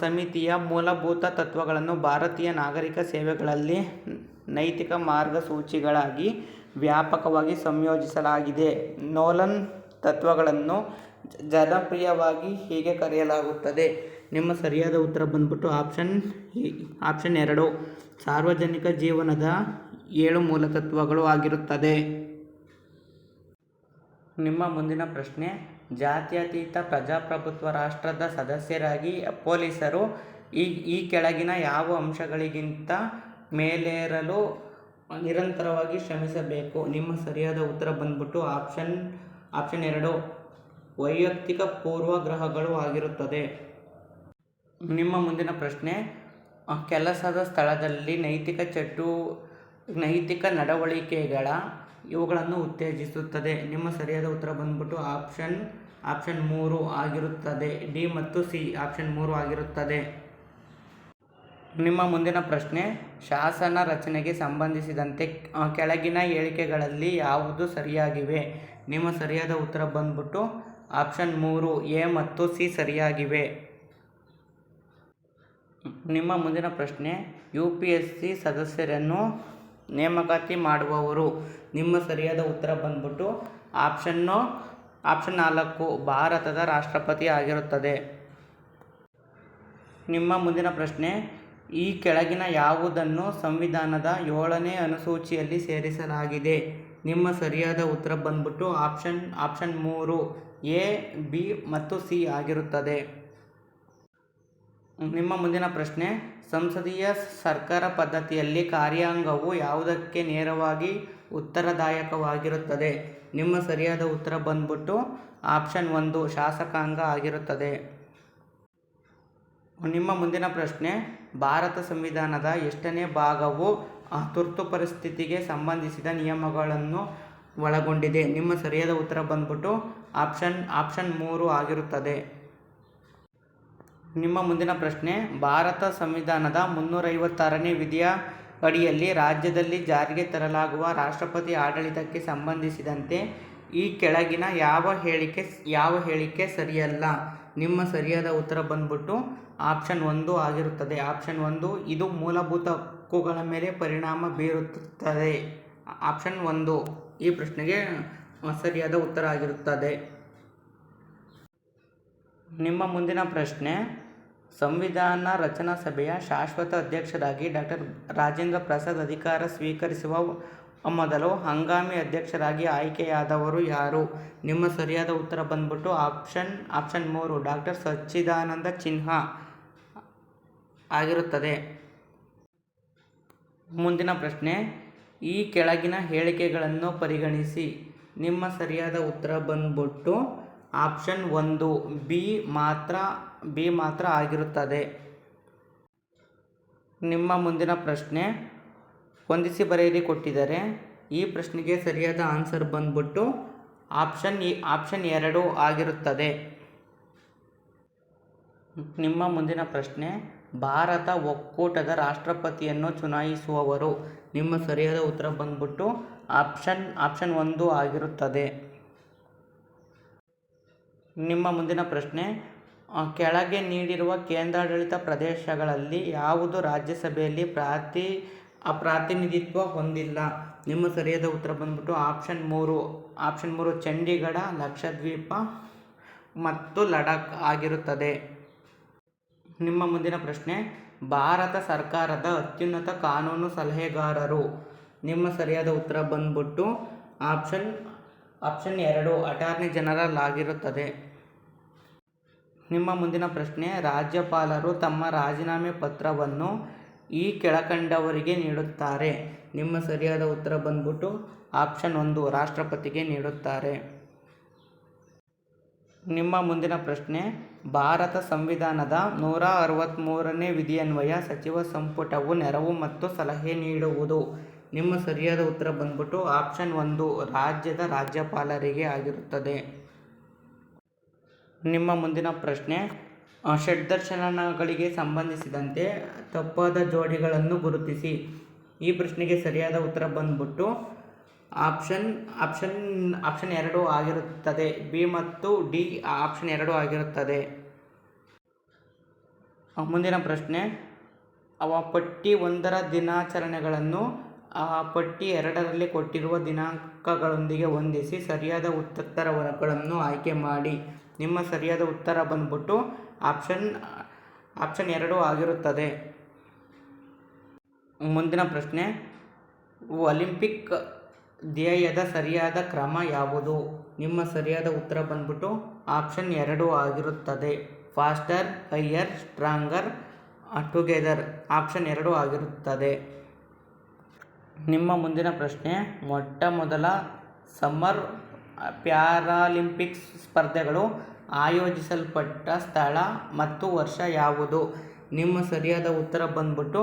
ಸಮಿತಿಯ ಮೂಲಭೂತ ತತ್ವಗಳನ್ನು ಭಾರತೀಯ ನಾಗರಿಕ ಸೇವೆಗಳಲ್ಲಿ ನೈತಿಕ ಮಾರ್ಗಸೂಚಿಗಳಾಗಿ ವ್ಯಾಪಕವಾಗಿ ಸಂಯೋಜಿಸಲಾಗಿದೆ. ನೋಲನ್ ತತ್ವಗಳನ್ನು ಜನಪ್ರಿಯವಾಗಿ ಹೀಗೆ ಕರೆಯಲಾಗುತ್ತದೆ. ನಿಮ್ಮ ಸರಿಯಾದ ಉತ್ತರ ಬಂದ್ಬಿಟ್ಟು ಆಪ್ಷನ್ 2 ಸಾರ್ವಜನಿಕ ಜೀವನದ 7 ಮೂಲತತ್ವಗಳು ಆಗಿರುತ್ತದೆ. ನಿಮ್ಮ ಮುಂದಿನ ಪ್ರಶ್ನೆ, ಜಾತ್ಯತೀತ ಪ್ರಜಾಪ್ರಭುತ್ವ ರಾಷ್ಟ್ರದ ಸದಸ್ಯರಾಗಿ ಪೊಲೀಸರು ಈ ಕೆಳಗಿನ ಯಾವ ಅಂಶಗಳಿಗಿಂತ ಮೇಲೇರಲು ನಿರಂತರವಾಗಿ ಶ್ರಮಿಸಬೇಕು. ನಿಮ್ಮ ಸರಿಯಾದ ಉತ್ತರ ಬಂದ್ಬಿಟ್ಟು ಆಪ್ಷನ್ 2 ವೈಯಕ್ತಿಕ ಪೂರ್ವಗ್ರಹಗಳು ಆಗಿರುತ್ತದೆ. ನಿಮ್ಮ ಮುಂದಿನ ಪ್ರಶ್ನೆ, ಕೆಲಸದ ಸ್ಥಳದಲ್ಲಿ ನೈತಿಕ ನಡವಳಿಕೆಗಳ ಇವುಗಳನ್ನು ಉತ್ತೇಜಿಸುತ್ತದೆ. ನಿಮ್ಮ ಸರಿಯಾದ ಉತ್ತರ ಬಂದ್ಬಿಟ್ಟು ಆಪ್ಷನ್ 3 ಆಗಿರುತ್ತದೆ. ಡಿ ಮತ್ತು ಸಿ ಆಪ್ಷನ್ 3 ಆಗಿರುತ್ತದೆ. ನಿಮ್ಮ ಮುಂದಿನ ಪ್ರಶ್ನೆ, ಶಾಸನ ರಚನೆಗೆ ಸಂಬಂಧಿಸಿದಂತೆ ಕೆಳಗಿನ ಹೇಳಿಕೆಗಳಲ್ಲಿ ಯಾವುದು ಸರಿಯಾಗಿವೆ? ನಿಮ್ಮ ಸರಿಯಾದ ಉತ್ತರ ಬಂದ್ಬಿಟ್ಟು ಆಪ್ಷನ್ 3 ಎ ಮತ್ತು ಸಿ ಸರಿಯಾಗಿವೆ. ನಿಮ್ಮ ಮುಂದಿನ ಪ್ರಶ್ನೆ, UPSC ಸದಸ್ಯರನ್ನು ನೇಮಕಾತಿ ಮಾಡುವವರು. ನಿಮ್ಮ ಸರಿಯಾದ ಉತ್ತರ ಬಂದ್ಬಿಟ್ಟು ಆಪ್ಷನ್ 4 ಭಾರತದ ರಾಷ್ಟ್ರಪತಿ ಆಗಿರುತ್ತದೆ. ನಿಮ್ಮ ಮುಂದಿನ ಪ್ರಶ್ನೆ, ಈ ಕೆಳಗಿನ ಯಾವುದನ್ನು ಸಂವಿಧಾನದ 7ನೇ ಅನುಸೂಚಿಯಲ್ಲಿ ಸೇರಿಸಲಾಗಿದೆ? ನಿಮ್ಮ ಸರಿಯಾದ ಉತ್ತರ ಬಂದ್ಬಿಟ್ಟು ಆಪ್ಷನ್ 3 ಎ, ಬಿ ಮತ್ತು ಸಿ ಆಗಿರುತ್ತದೆ. ನಿಮ್ಮ ಮುಂದಿನ ಪ್ರಶ್ನೆ, ಸಂಸದೀಯ ಸರ್ಕಾರ ಪದ್ಧತಿಯಲ್ಲಿ ಕಾರ್ಯಾಂಗವು ಯಾವುದಕ್ಕೆ ನೇರವಾಗಿ ಉತ್ತರದಾಯಕವಾಗಿರುತ್ತದೆ? ನಿಮ್ಮ ಸರಿಯಾದ ಉತ್ತರ ಬಂದ್ಬಿಟ್ಟು ಆಪ್ಷನ್ 1 ಶಾಸಕಾಂಗ ಆಗಿರುತ್ತದೆ. ನಿಮ್ಮ ಮುಂದಿನ ಪ್ರಶ್ನೆ, ಭಾರತ ಸಂವಿಧಾನದ ಎಷ್ಟನೇ ಭಾಗವು ತುರ್ತು ಪರಿಸ್ಥಿತಿಗೆ ಸಂಬಂಧಿಸಿದ ನಿಯಮಗಳನ್ನು ಒಳಗೊಂಡಿದೆ? ನಿಮ್ಮ ಸರಿಯಾದ ಉತ್ತರ ಬಂದ್ಬಿಟ್ಟು ಆಪ್ಷನ್ 3 ಆಗಿರುತ್ತದೆ. ನಿಮ್ಮ ಮುಂದಿನ ಪ್ರಶ್ನೆ, ಭಾರತ ಸಂವಿಧಾನದ 356ನೇ ವಿಧಿಯ ಅಡಿಯಲ್ಲಿ ರಾಜ್ಯದಲ್ಲಿ ಜಾರಿಗೆ ತರಲಾಗುವ ರಾಷ್ಟ್ರಪತಿ ಆಡಳಿತಕ್ಕೆ ಸಂಬಂಧಿಸಿದಂತೆ ಈ ಕೆಳಗಿನ ಯಾವ ಹೇಳಿಕೆ ಸರಿಯಲ್ಲ? ನಿಮ್ಮ ಸರಿಯಾದ ಉತ್ತರ ಬಂದ್ಬಿಟ್ಟು ಆಪ್ಷನ್ 1 ಆಗಿರುತ್ತದೆ. ಆಪ್ಷನ್ 1 ಇದು ಮೂಲಭೂತ ಹಕ್ಕುಗಳ ಮೇಲೆ ಪರಿಣಾಮ ಬೀರುತ್ತದೆ. ಆಪ್ಷನ್ 1 ಈ ಪ್ರಶ್ನೆಗೆ ಸರಿಯಾದ ಉತ್ತರ ಆಗಿರುತ್ತದೆ. ನಿಮ್ಮ ಮುಂದಿನ ಪ್ರಶ್ನೆ, ಸಂವಿಧಾನ ರಚನಾ ಸಭೆಯ ಶಾಶ್ವತ ಅಧ್ಯಕ್ಷರಾಗಿ ಡಾಕ್ಟರ್ ರಾಜೇಂದ್ರ ಪ್ರಸಾದ್ ಅಧಿಕಾರ ಸ್ವೀಕರಿಸುವ ಮೊದಲು ಹಂಗಾಮಿ ಅಧ್ಯಕ್ಷರಾಗಿ ಆಯ್ಕೆಯಾದವರು ಯಾರು? ನಿಮ್ಮ ಸರಿಯಾದ ಉತ್ತರ ಬಂದ್ಬಿಟ್ಟು ಆಪ್ಷನ್ 3 ಡಾಕ್ಟರ್ ಸಚ್ಚಿದಾನಂದ ಸಿನ್ಹಾ ಆಗಿರುತ್ತದೆ. ಮುಂದಿನ ಪ್ರಶ್ನೆ, ಈ ಕೆಳಗಿನ ಹೇಳಿಕೆಗಳನ್ನು ಪರಿಗಣಿಸಿ. ನಿಮ್ಮ ಸರಿಯಾದ ಉತ್ತರ ಬಂದ್ಬಿಟ್ಟು ಆಪ್ಷನ್ 1 ಬಿ ಮಾತ್ರ ಆಗಿರುತ್ತದೆ. ನಿಮ್ಮ ಮುಂದಿನ ಪ್ರಶ್ನೆ, ಹೊಂದಿಸಿ ಬರೆಯಿರಿ ಕೊಟ್ಟಿದ್ದಾರೆ. ಈ ಪ್ರಶ್ನೆಗೆ ಸರಿಯಾದ ಆನ್ಸರ್ ಬಂದ್ಬಿಟ್ಟು ಆಪ್ಷನ್ 2 ಆಗಿರುತ್ತದೆ. ನಿಮ್ಮ ಮುಂದಿನ ಪ್ರಶ್ನೆ, ಭಾರತ ಒಕ್ಕೂಟದ ರಾಷ್ಟ್ರಪತಿಯನ್ನು ಚುನಾಯಿಸುವವರು. ನಿಮ್ಮ ಸರಿಯಾದ ಉತ್ತರ ಬಂದ್ಬಿಟ್ಟು ಆಪ್ಷನ್ 1 ಆಗಿರುತ್ತದೆ. ನಿಮ್ಮ ಮುಂದಿನ ಪ್ರಶ್ನೆ, ಕೆಳಗೆ ನೀಡಿರುವ ಕೇಂದ್ರಾಡಳಿತ ಪ್ರದೇಶಗಳಲ್ಲಿ ಯಾವುದು ರಾಜ್ಯಸಭೆಯಲ್ಲಿ ಪ್ರಾತಿನಿಧಿತ್ವ ಹೊಂದಿಲ್ಲ? ನಿಮ್ಮ ಸರಿಯಾದ ಉತ್ತರ ಬಂದ್ಬಿಟ್ಟು ಆಪ್ಷನ್ 3 ಚಂಡೀಗಢ, ಲಕ್ಷದ್ವೀಪ ಮತ್ತು ಲಡಾಖ್ ಆಗಿರುತ್ತದೆ. ನಿಮ್ಮ ಮುಂದಿನ ಪ್ರಶ್ನೆ, ಭಾರತ ಸರ್ಕಾರದ ಅತ್ಯುನ್ನತ ಕಾನೂನು ಸಲಹೆಗಾರರು. ನಿಮ್ಮ ಸರಿಯಾದ ಉತ್ತರ ಬಂದ್ಬಿಟ್ಟು ಆಪ್ಷನ್ 2 ಅಟಾರ್ನಿ ಜನರಲ್ ಆಗಿರುತ್ತದೆ. ನಿಮ್ಮ ಮುಂದಿನ ಪ್ರಶ್ನೆ, ರಾಜ್ಯಪಾಲರು ತಮ್ಮ ರಾಜೀನಾಮೆ ಪತ್ರವನ್ನು ಈ ಕೆಳಕಂಡವರಿಗೆ ನೀಡುತ್ತಾರೆ. ನಿಮ್ಮ ಸರಿಯಾದ ಉತ್ತರ ಬಂದ್ಬಿಟ್ಟು ಆಪ್ಷನ್ 1 ರಾಷ್ಟ್ರಪತಿಗೆ ನೀಡುತ್ತಾರೆ. ನಿಮ್ಮ ಮುಂದಿನ ಪ್ರಶ್ನೆ, ಭಾರತ ಸಂವಿಧಾನದ 163ನೇ ವಿಧಿಯನ್ವಯ ಸಚಿವ ಸಂಪುಟವು ನೆರವು ಮತ್ತು ಸಲಹೆ ನೀಡುವುದು. ನಿಮ್ಮ ಸರಿಯಾದ ಉತ್ತರ ಬಂದ್ಬಿಟ್ಟು ಆಪ್ಷನ್ 1 ರಾಜ್ಯದ ರಾಜ್ಯಪಾಲರಿಗೆ ಆಗಿರುತ್ತದೆ. ನಿಮ್ಮ ಮುಂದಿನ ಪ್ರಶ್ನೆ, ಷಡ್ದರ್ಶನಗಳಿಗೆ ಸಂಬಂಧಿಸಿದಂತೆ ತಪ್ಪಾದ ಜೋಡಿಗಳನ್ನು ಗುರುತಿಸಿ. ಈ ಪ್ರಶ್ನೆಗೆ ಸರಿಯಾದ ಉತ್ತರ ಬಂದ್ಬಿಟ್ಟು ಆಪ್ಷನ್ 2 ಆಗಿರುತ್ತದೆ. ಬಿ ಮತ್ತು ಡಿ ಆಪ್ಷನ್ 2 ಆಗಿರುತ್ತದೆ. ಮುಂದಿನ ಪ್ರಶ್ನೆ, ಪಟ್ಟಿ 1ರ ದಿನಾಚರಣೆಗಳನ್ನು ಪಟ್ಟಿ 2ರಲ್ಲಿ ಕೊಟ್ಟಿರುವ ದಿನಾಂಕಗಳೊಂದಿಗೆ ಹೊಂದಿಸಿ ಸರಿಯಾದ ಉತ್ತರಗಳನ್ನು ಆಯ್ಕೆ ಮಾಡಿ. ನಿಮ್ಮ ಸರಿಯಾದ ಉತ್ತರ ಬಂದ್ಬಿಟ್ಟು ಆಪ್ಷನ್ 2 ಆಗಿರುತ್ತದೆ. ಮುಂದಿನ ಪ್ರಶ್ನೆ, ಒಲಿಂಪಿಕ್ ಧ್ಯೇಯದ ಸರಿಯಾದ ಕ್ರಮ ಯಾವುದು? ನಿಮ್ಮ ಸರಿಯಾದ ಉತ್ತರ ಬಂದ್ಬಿಟ್ಟು ಆಪ್ಷನ್ 2 ಆಗಿರುತ್ತದೆ. Faster, higher, stronger, together option 2 ಆಗಿರುತ್ತದೆ. ನಿಮ್ಮ ಮುಂದಿನ ಪ್ರಶ್ನೆ, ಮೊಟ್ಟ ಮೊದಲ ಸಮ್ಮರ್ ಪ್ಯಾರಾಲಿಂಪಿಕ್ಸ್ ಸ್ಪರ್ಧೆಗಳು ಆಯೋಜಿಸಲ್ಪಟ್ಟ ಸ್ಥಳ ಮತ್ತು ವರ್ಷ ಯಾವುದು? ನಿಮ್ಮ ಸರಿಯಾದ ಉತ್ತರ ಬಂದ್ಬಿಟ್ಟು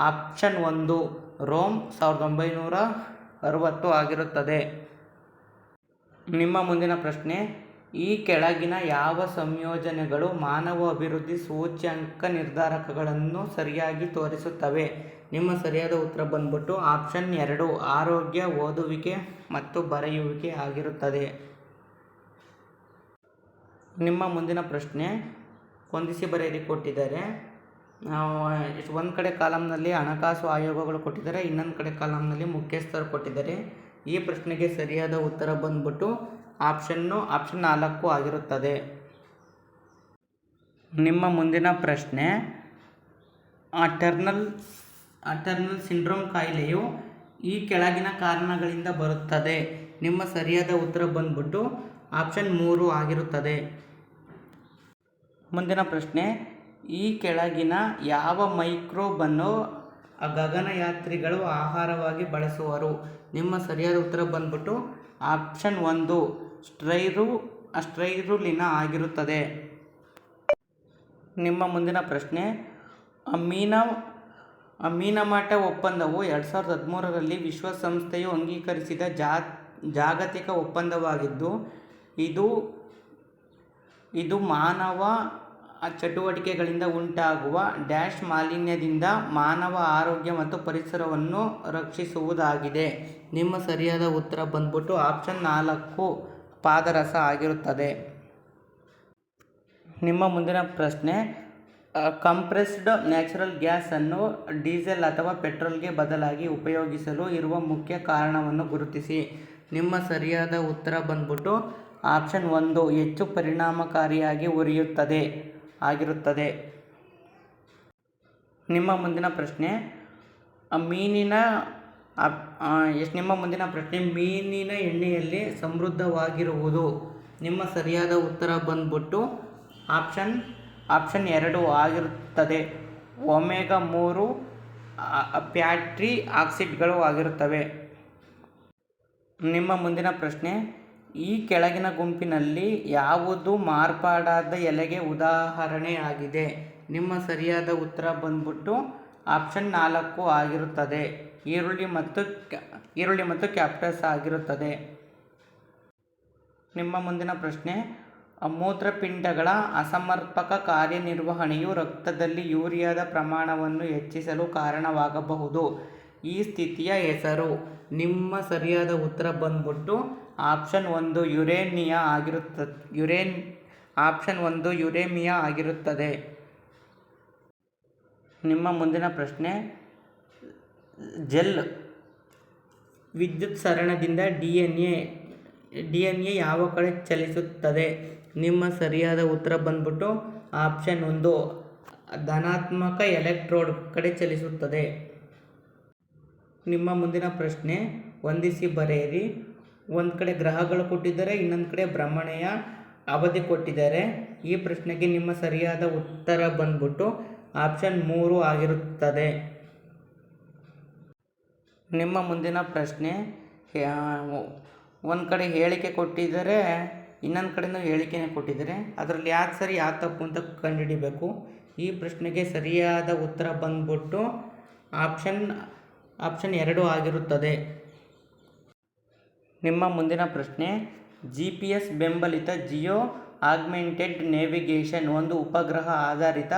ಆಪ್ಷನ್ 1 ರೋಮ್ 1960 ಆಗಿರುತ್ತದೆ. ನಿಮ್ಮ ಮುಂದಿನ ಪ್ರಶ್ನೆ, ಈ ಕೆಳಗಿನ ಯಾವ ಸಂಯೋಜನೆಗಳು ಮಾನವ ಅಭಿವೃದ್ಧಿ ಸೂಚ್ಯಂಕ ನಿರ್ಧಾರಕಗಳನ್ನು ಸರಿಯಾಗಿ ತೋರಿಸುತ್ತವೆ? ನಿಮ್ಮ ಸರಿಯಾದ ಉತ್ತರ ಬಂದ್ಬಿಟ್ಟು ಆಪ್ಷನ್ 2 ಆರೋಗ್ಯ, ಓದುವಿಕೆ ಮತ್ತು ಬರೆಯುವಿಕೆ ಆಗಿರುತ್ತದೆ. ನಿಮ್ಮ ಮುಂದಿನ ಪ್ರಶ್ನೆ, ಹೊಂದಿಸಿ ಬರೆಯಿರಿ ಕೊಟ್ಟಿದ್ದಾರೆ. ಒಂದು ಕಡೆ ಕಾಲಮ್ನಲ್ಲಿ ಹಣಕಾಸು ಆಯೋಗಗಳು ಕೊಟ್ಟಿದ್ದಾರೆ, ಇನ್ನೊಂದು ಕಡೆ ಕಾಲಮ್ನಲ್ಲಿ ಮುಖ್ಯಸ್ಥರು ಕೊಟ್ಟಿದ್ದಾರೆ. ಈ ಪ್ರಶ್ನೆಗೆ ಸರಿಯಾದ ಉತ್ತರ ಬಂದ್ಬಿಟ್ಟು ಆಪ್ಷನ್ 4 ಆಗಿರುತ್ತದೆ. ನಿಮ್ಮ ಮುಂದಿನ ಪ್ರಶ್ನೆ, ಟರ್ನರ್ ಸಿಂಡ್ರೋಮ್ ಕಾಯಿಲೆಯು ಈ ಕೆಳಗಿನ ಕಾರಣಗಳಿಂದ ಬರುತ್ತದೆ. ನಿಮ್ಮ ಸರಿಯಾದ ಉತ್ತರ ಬಂದ್ಬಿಟ್ಟು ಆಪ್ಷನ್ 3 ಆಗಿರುತ್ತದೆ. ಮುಂದಿನ ಪ್ರಶ್ನೆ, ಈ ಕೆಳಗಿನ ಯಾವ ಮೈಕ್ರೋಬನ್ನು ಗಗನಯಾತ್ರಿಗಳು ಆಹಾರವಾಗಿ ಬಳಸುವರು? ನಿಮ್ಮ ಸರಿಯಾದ ಉತ್ತರ ಬಂದ್ಬಿಟ್ಟು ಆಪ್ಷನ್ 1 ಸ್ಟ್ರೈರುಲಿನಾ ಆಗಿರುತ್ತದೆ. ನಿಮ್ಮ ಮುಂದಿನ ಪ್ರಶ್ನೆ, ಮೀನಮಾಟ ಒಪ್ಪಂದವು 2013ರಲ್ಲಿ ವಿಶ್ವಸಂಸ್ಥೆಯು ಅಂಗೀಕರಿಸಿದ ಜಾಗತಿಕ ಒಪ್ಪಂದವಾಗಿದ್ದು, ಇದು ಮಾನವ ಚಟುವಟಿಕೆಗಳಿಂದ ಉಂಟಾಗುವ ಮಾಲಿನ್ಯದಿಂದ ಮಾನವ ಆರೋಗ್ಯ ಮತ್ತು ಪರಿಸರವನ್ನು ರಕ್ಷಿಸುವುದಾಗಿದೆ. ನಿಮ್ಮ ಸರಿಯಾದ ಉತ್ತರ ಬಂದ್ಬಿಟ್ಟು ಆಪ್ಷನ್ 4 ಪಾದರಸ ಆಗಿರುತ್ತದೆ. ನಿಮ್ಮ ಮುಂದಿನ ಪ್ರಶ್ನೆ, ಕಂಪ್ರೆಸ್ಡ್ ನ್ಯಾಚುರಲ್ ಗ್ಯಾಸ್ ಅನ್ನು ಡೀಸೆಲ್ ಅಥವಾ ಪೆಟ್ರೋಲ್ಗೆ ಬದಲಾಗಿ ಉಪಯೋಗಿಸಲು ಇರುವ ಮುಖ್ಯ ಕಾರಣವನ್ನು ಗುರುತಿಸಿ. ನಿಮ್ಮ ಸರಿಯಾದ ಉತ್ತರ ಬಂದ್ಬಿಟ್ಟು ಆಪ್ಷನ್ 1 ಹೆಚ್ಚು ಪರಿಣಾಮಕಾರಿಯಾಗಿ ಉರಿಯುತ್ತದೆ ಆಗಿರುತ್ತದೆ. ನಿಮ್ಮ ಮುಂದಿನ ಪ್ರಶ್ನೆ, ಮೀನಿನ ಎಣ್ಣೆಯಲ್ಲಿ ಸಮೃದ್ಧವಾಗಿರುವುದು. ನಿಮ್ಮ ಸರಿಯಾದ ಉತ್ತರ ಬಂದ್ಬಿಟ್ಟು ಆಪ್ಷನ್ 2 ಆಗಿರುತ್ತದೆ. ಒಮೆಗಾ 3 ಫ್ಯಾಟಿ ಆಕ್ಸಿಡ್ಗಳು ಆಗಿರುತ್ತವೆ. ನಿಮ್ಮ ಮುಂದಿನ ಪ್ರಶ್ನೆ, ಈ ಕೆಳಗಿನ ಗುಂಪಿನಲ್ಲಿ ಯಾವುದು ಮಾರ್ಪಾಡಾದ ಎಲೆಗೆ ಉದಾಹರಣೆಯಾಗಿದೆ? ನಿಮ್ಮ ಸರಿಯಾದ ಉತ್ತರ ಬಂದ್ಬಿಟ್ಟು ಆಪ್ಷನ್ 4 ಆಗಿರುತ್ತದೆ. ಈರುಳ್ಳಿ ಮತ್ತು ಕ್ಯಾಕ್ಟಸ್ ಆಗಿರುತ್ತದೆ. ನಿಮ್ಮ ಮುಂದಿನ ಪ್ರಶ್ನೆ, ಮೂತ್ರಪಿಂಡಗಳ ಅಸಮರ್ಪಕ ಕಾರ್ಯನಿರ್ವಹಣೆಯು ರಕ್ತದಲ್ಲಿ ಯೂರಿಯಾದ ಪ್ರಮಾಣವನ್ನು ಹೆಚ್ಚಿಸಲು ಕಾರಣವಾಗಬಹುದು. ಈ ಸ್ಥಿತಿಯ ಹೆಸರು? ನಿಮ್ಮ ಸರಿಯಾದ ಉತ್ತರ ಬಂದ್ಬಿಟ್ಟು ಆಪ್ಷನ್ 1 ಯುರೇಮಿಯಾ ಆಗಿರುತ್ತದೆ. ನಿಮ್ಮ ಮುಂದಿನ ಪ್ರಶ್ನೆ, ಜೆಲ್ ವಿದ್ಯುತ್ ಸರಣದಿಂದ ಡಿಎನ್ಎ ಯಾವ ಕಡೆ ಚಲಿಸುತ್ತದೆ? ನಿಮ್ಮ ಸರಿಯಾದ ಉತ್ತರ ಬಂದ್ಬಿಟ್ಟು ಆಪ್ಷನ್ 1 ಧನಾತ್ಮಕ ಎಲೆಕ್ಟ್ರೋಡ್ ಕಡೆ ಚಲಿಸುತ್ತದೆ. ನಿಮ್ಮ ಮುಂದಿನ ಪ್ರಶ್ನೆ, ಹೊಂದಿಸಿ ಬರೆಯಿರಿ. ಒಂದು ಕಡೆ ಗ್ರಹಗಳು ಕೊಟ್ಟಿದ್ದಾರೆ, ಇನ್ನೊಂದು ಕಡೆ ಭ್ರಮಣೆಯ ಅವಧಿ ಕೊಟ್ಟಿದ್ದಾರೆ. ಈ ಪ್ರಶ್ನೆಗೆ ನಿಮ್ಮ ಸರಿಯಾದ ಉತ್ತರ ಬಂದ್ಬಿಟ್ಟು ಆಪ್ಷನ್ 3 ಆಗಿರುತ್ತದೆ. ನಿಮ್ಮ ಮುಂದಿನ ಪ್ರಶ್ನೆ, ಒಂದು ಕಡೆ ಹೇಳಿಕೆ ಕೊಟ್ಟಿದ್ದಾರೆ, ಇನ್ನೊಂದು ಕಡೆನೂ ಹೇಳಿಕೆನೇ ಕೊಟ್ಟಿದ್ದಾರೆ. ಅದರಲ್ಲಿ ಯಾವ್ದು ಸರಿ ಯಾವ್ದು ತಪ್ಪು ಅಂತ ಕಂಡುಹಿಡಿಬೇಕು. ಈ ಪ್ರಶ್ನೆಗೆ ಸರಿಯಾದ ಉತ್ತರ ಬಂದ್ಬಿಟ್ಟು ಆಪ್ಷನ್ 2 ಆಗಿರುತ್ತದೆ. ನಿಮ್ಮ ಮುಂದಿನ ಪ್ರಶ್ನೆ, GPS ಬೆಂಬಲಿತ ಜಿಯೋ ಆಗ್ಮೆಂಟೆಡ್ ನೇವಿಗೇಷನ್ ಒಂದು ಉಪಗ್ರಹ ಆಧಾರಿತ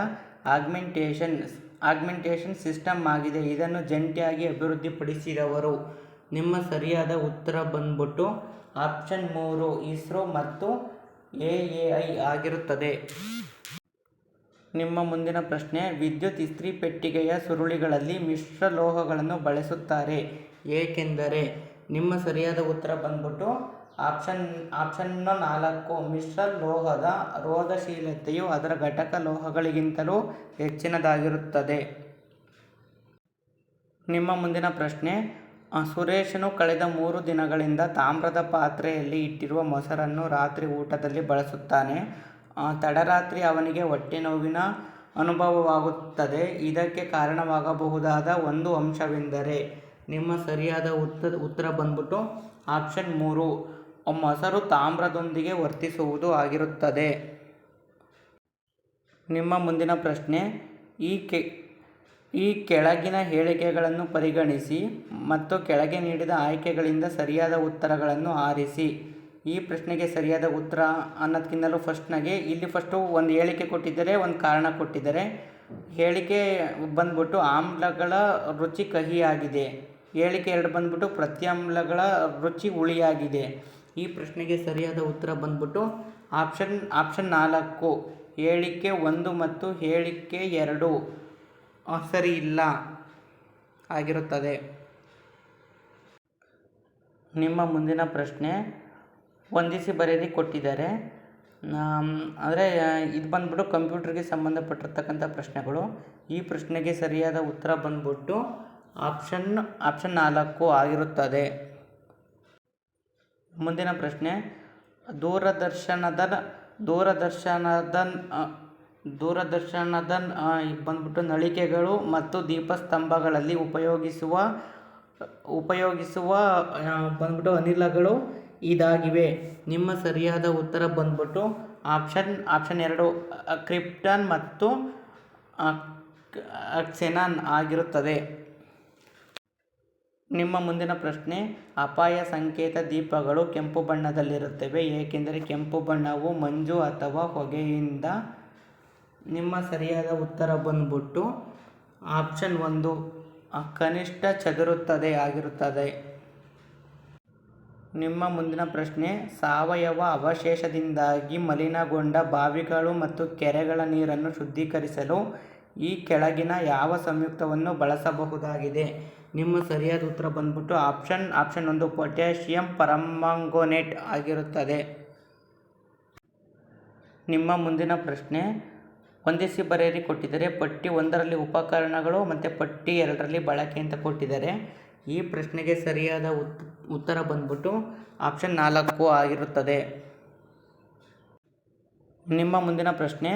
ಆಗ್ಮೆಂಟೇಷನ್ ಸಿಸ್ಟಮ್ ಆಗಿದೆ. ಇದನ್ನು ಜಂಟಿಯಾಗಿ ಅಭಿವೃದ್ಧಿಪಡಿಸಿದವರು? ನಿಮ್ಮ ಸರಿಯಾದ ಉತ್ತರ ಬಂದ್ಬಿಟ್ಟು ಆಪ್ಷನ್ 3 ಇಸ್ರೋ ಮತ್ತು AAI ಆಗಿರುತ್ತದೆ. ನಿಮ್ಮ ಮುಂದಿನ ಪ್ರಶ್ನೆ, ವಿದ್ಯುತ್ ಇಸ್ತ್ರಿ ಪೆಟ್ಟಿಗೆಯ ಸುರುಳಿಗಳಲ್ಲಿ ಮಿಶ್ರಲೋಹಗಳನ್ನು ಬಳಸುತ್ತಾರೆ ಏಕೆಂದರೆ? ನಿಮ್ಮ ಸರಿಯಾದ ಉತ್ತರ ಬಂದ್ಬಿಟ್ಟು ಆಪ್ಷನ್ 4 ಮಿಶ್ರಲೋಹದ ರೋಧಶೀಲತೆಯು ಅದರ ಘಟಕ ಲೋಹಗಳಿಗಿಂತಲೂ ಹೆಚ್ಚಿನದಾಗಿರುತ್ತದೆ. ನಿಮ್ಮ ಮುಂದಿನ ಪ್ರಶ್ನೆ, ಸುರೇಶನು ಕಳೆದ 3 ದಿನಗಳಿಂದ ತಾಮ್ರದ ಪಾತ್ರೆಯಲ್ಲಿ ಇಟ್ಟಿರುವ ಮೊಸರನ್ನು ರಾತ್ರಿ ಊಟದಲ್ಲಿ ಬಳಸುತ್ತಾನೆ. ತಡರಾತ್ರಿ ಅವನಿಗೆ ಹೊಟ್ಟೆ ನೋವಿನ ಅನುಭವವಾಗುತ್ತದೆ. ಇದಕ್ಕೆ ಕಾರಣವಾಗಬಹುದಾದ ಒಂದು ಅಂಶವೆಂದರೆ? ನಿಮ್ಮ ಸರಿಯಾದ ಉತ್ತರ ಬಂದ್ಬಿಟ್ಟು ಆಪ್ಷನ್ 3, ಮೊಸರು ತಾಮ್ರದೊಂದಿಗೆ ವರ್ತಿಸುವುದು ಆಗಿರುತ್ತದೆ. ನಿಮ್ಮ ಮುಂದಿನ ಪ್ರಶ್ನೆ, ಈ ಕೆಳಗಿನ ಹೇಳಿಕೆಗಳನ್ನು ಪರಿಗಣಿಸಿ ಮತ್ತು ಕೆಳಗೆ ನೀಡಿದ ಆಯ್ಕೆಗಳಿಂದ ಸರಿಯಾದ ಉತ್ತರಗಳನ್ನು ಆರಿಸಿ. ಈ ಪ್ರಶ್ನೆಗೆ ಸರಿಯಾದ ಉತ್ತರ ಅನ್ನೋದಕ್ಕಿಂತಲೂ ಇಲ್ಲಿ ಫಸ್ಟು ಒಂದು ಹೇಳಿಕೆ ಕೊಟ್ಟಿದ್ದಾರೆ, ಒಂದು ಕಾರಣ ಕೊಟ್ಟಿದ್ದಾರೆ. ಹೇಳಿಕೆ ಬಂದ್ಬಿಟ್ಟು ಆಮ್ಲಗಳ ರುಚಿ ಕಹಿಯಾಗಿದೆ. ಹೇಳಿಕೆ 2 ಬಂದ್ಬಿಟ್ಟು ಪ್ರತ್ಯಾಮ್ಲಗಳ ರುಚಿ ಹುಳಿಯಾಗಿದೆ. ಈ ಪ್ರಶ್ನೆಗೆ ಸರಿಯಾದ ಉತ್ತರ ಬಂದ್ಬಿಟ್ಟು ಆಪ್ಷನ್ 4, ಹೇಳಿಕೆ 1 ಮತ್ತು ಹೇಳಿಕೆ 2 ಸರಿ ಇಲ್ಲ ಆಗಿರುತ್ತದೆ. ನಿಮ್ಮ ಮುಂದಿನ ಪ್ರಶ್ನೆ, ಹೊಂದಿಸಿ ಬರೆದು ಕೊಟ್ಟಿದ್ದಾರೆ. ಅಂದರೆ ಇದು ಬಂದ್ಬಿಟ್ಟು ಕಂಪ್ಯೂಟರ್ಗೆ ಸಂಬಂಧಪಟ್ಟಿರ್ತಕ್ಕಂಥ ಪ್ರಶ್ನೆಗಳು. ಈ ಪ್ರಶ್ನೆಗೆ ಸರಿಯಾದ ಉತ್ತರ ಬಂದ್ಬಿಟ್ಟು ಆಪ್ಷನ್ 4 ಆಗಿರುತ್ತದೆ. ಮುಂದಿನ ಪ್ರಶ್ನೆ, ದೂರದರ್ಶನದ ಬಂದ್ಬಿಟ್ಟು ನಳಿಕೆಗಳು ಮತ್ತು ದೀಪಸ್ತಂಭಗಳಲ್ಲಿ ಉಪಯೋಗಿಸುವ ಬಂದ್ಬಿಟ್ಟು ಅನಿಲಗಳು ಇದಾಗಿವೆ. ನಿಮ್ಮ ಸರಿಯಾದ ಉತ್ತರ ಬಂದ್ಬಿಟ್ಟು ಆಪ್ಷನ್ 2, ಕ್ರಿಪ್ಟಾನ್ ಮತ್ತು ಕ್ಸೆನಾನ್ ಆಗಿರುತ್ತದೆ. ನಿಮ್ಮ ಮುಂದಿನ ಪ್ರಶ್ನೆ, ಅಪಾಯ ಸಂಕೇತ ದೀಪಗಳು ಕೆಂಪು ಬಣ್ಣದಲ್ಲಿರುತ್ತವೆ ಏಕೆಂದರೆ ಕೆಂಪು ಬಣ್ಣವು ಮಂಜು ಅಥವಾ ಹೊಗೆಯಿಂದ. ನಿಮ್ಮ ಸರಿಯಾದ ಉತ್ತರ ಬಂದ್ಬಿಟ್ಟು ಆಪ್ಷನ್ 1, ಕನಿಷ್ಠ ಚದುರುತ್ತದೆ ಆಗಿರುತ್ತದೆ. ನಿಮ್ಮ ಮುಂದಿನ ಪ್ರಶ್ನೆ, ಸಾವಯವ ಅವಶೇಷದಿಂದಾಗಿ ಮಲಿನಗೊಂಡ ಬಾವಿಗಳು ಮತ್ತು ಕೆರೆಗಳ ನೀರನ್ನು ಶುದ್ಧೀಕರಿಸಲು ಈ ಕೆಳಗಿನ ಯಾವ ಸಂಯುಕ್ತವನ್ನು ಬಳಸಬಹುದಾಗಿದೆ? ನಿಮ್ಮ ಸರಿಯಾದ ಉತ್ತರ ಬಂದ್ಬಿಟ್ಟು ಆಪ್ಷನ್ 1, ಪೊಟ್ಯಾಷಿಯಂ ಪರ್ಮಾಂಗನೇಟ್ ಆಗಿರುತ್ತದೆ. ನಿಮ್ಮ ಮುಂದಿನ ಪ್ರಶ್ನೆ, ಹೊಂದಿಸಿ ಬರೆಯಿರಿ ಕೊಟ್ಟಿದ್ದಾರೆ. ಪಟ್ಟಿ 1ರಲ್ಲಿ ಉಪಕರಣಗಳು ಮತ್ತು ಪಟ್ಟಿ 2ರಲ್ಲಿ ಬಳಕೆ ಅಂತ ಕೊಟ್ಟಿದ್ದಾರೆ. ಈ ಪ್ರಶ್ನೆಗೆ ಸರಿಯಾದ ಉತ್ತರ ಬಂದ್ಬಿಟ್ಟು ಆಪ್ಷನ್ 4 ಆಗಿರುತ್ತದೆ. ನಿಮ್ಮ ಮುಂದಿನ ಪ್ರಶ್ನೆ,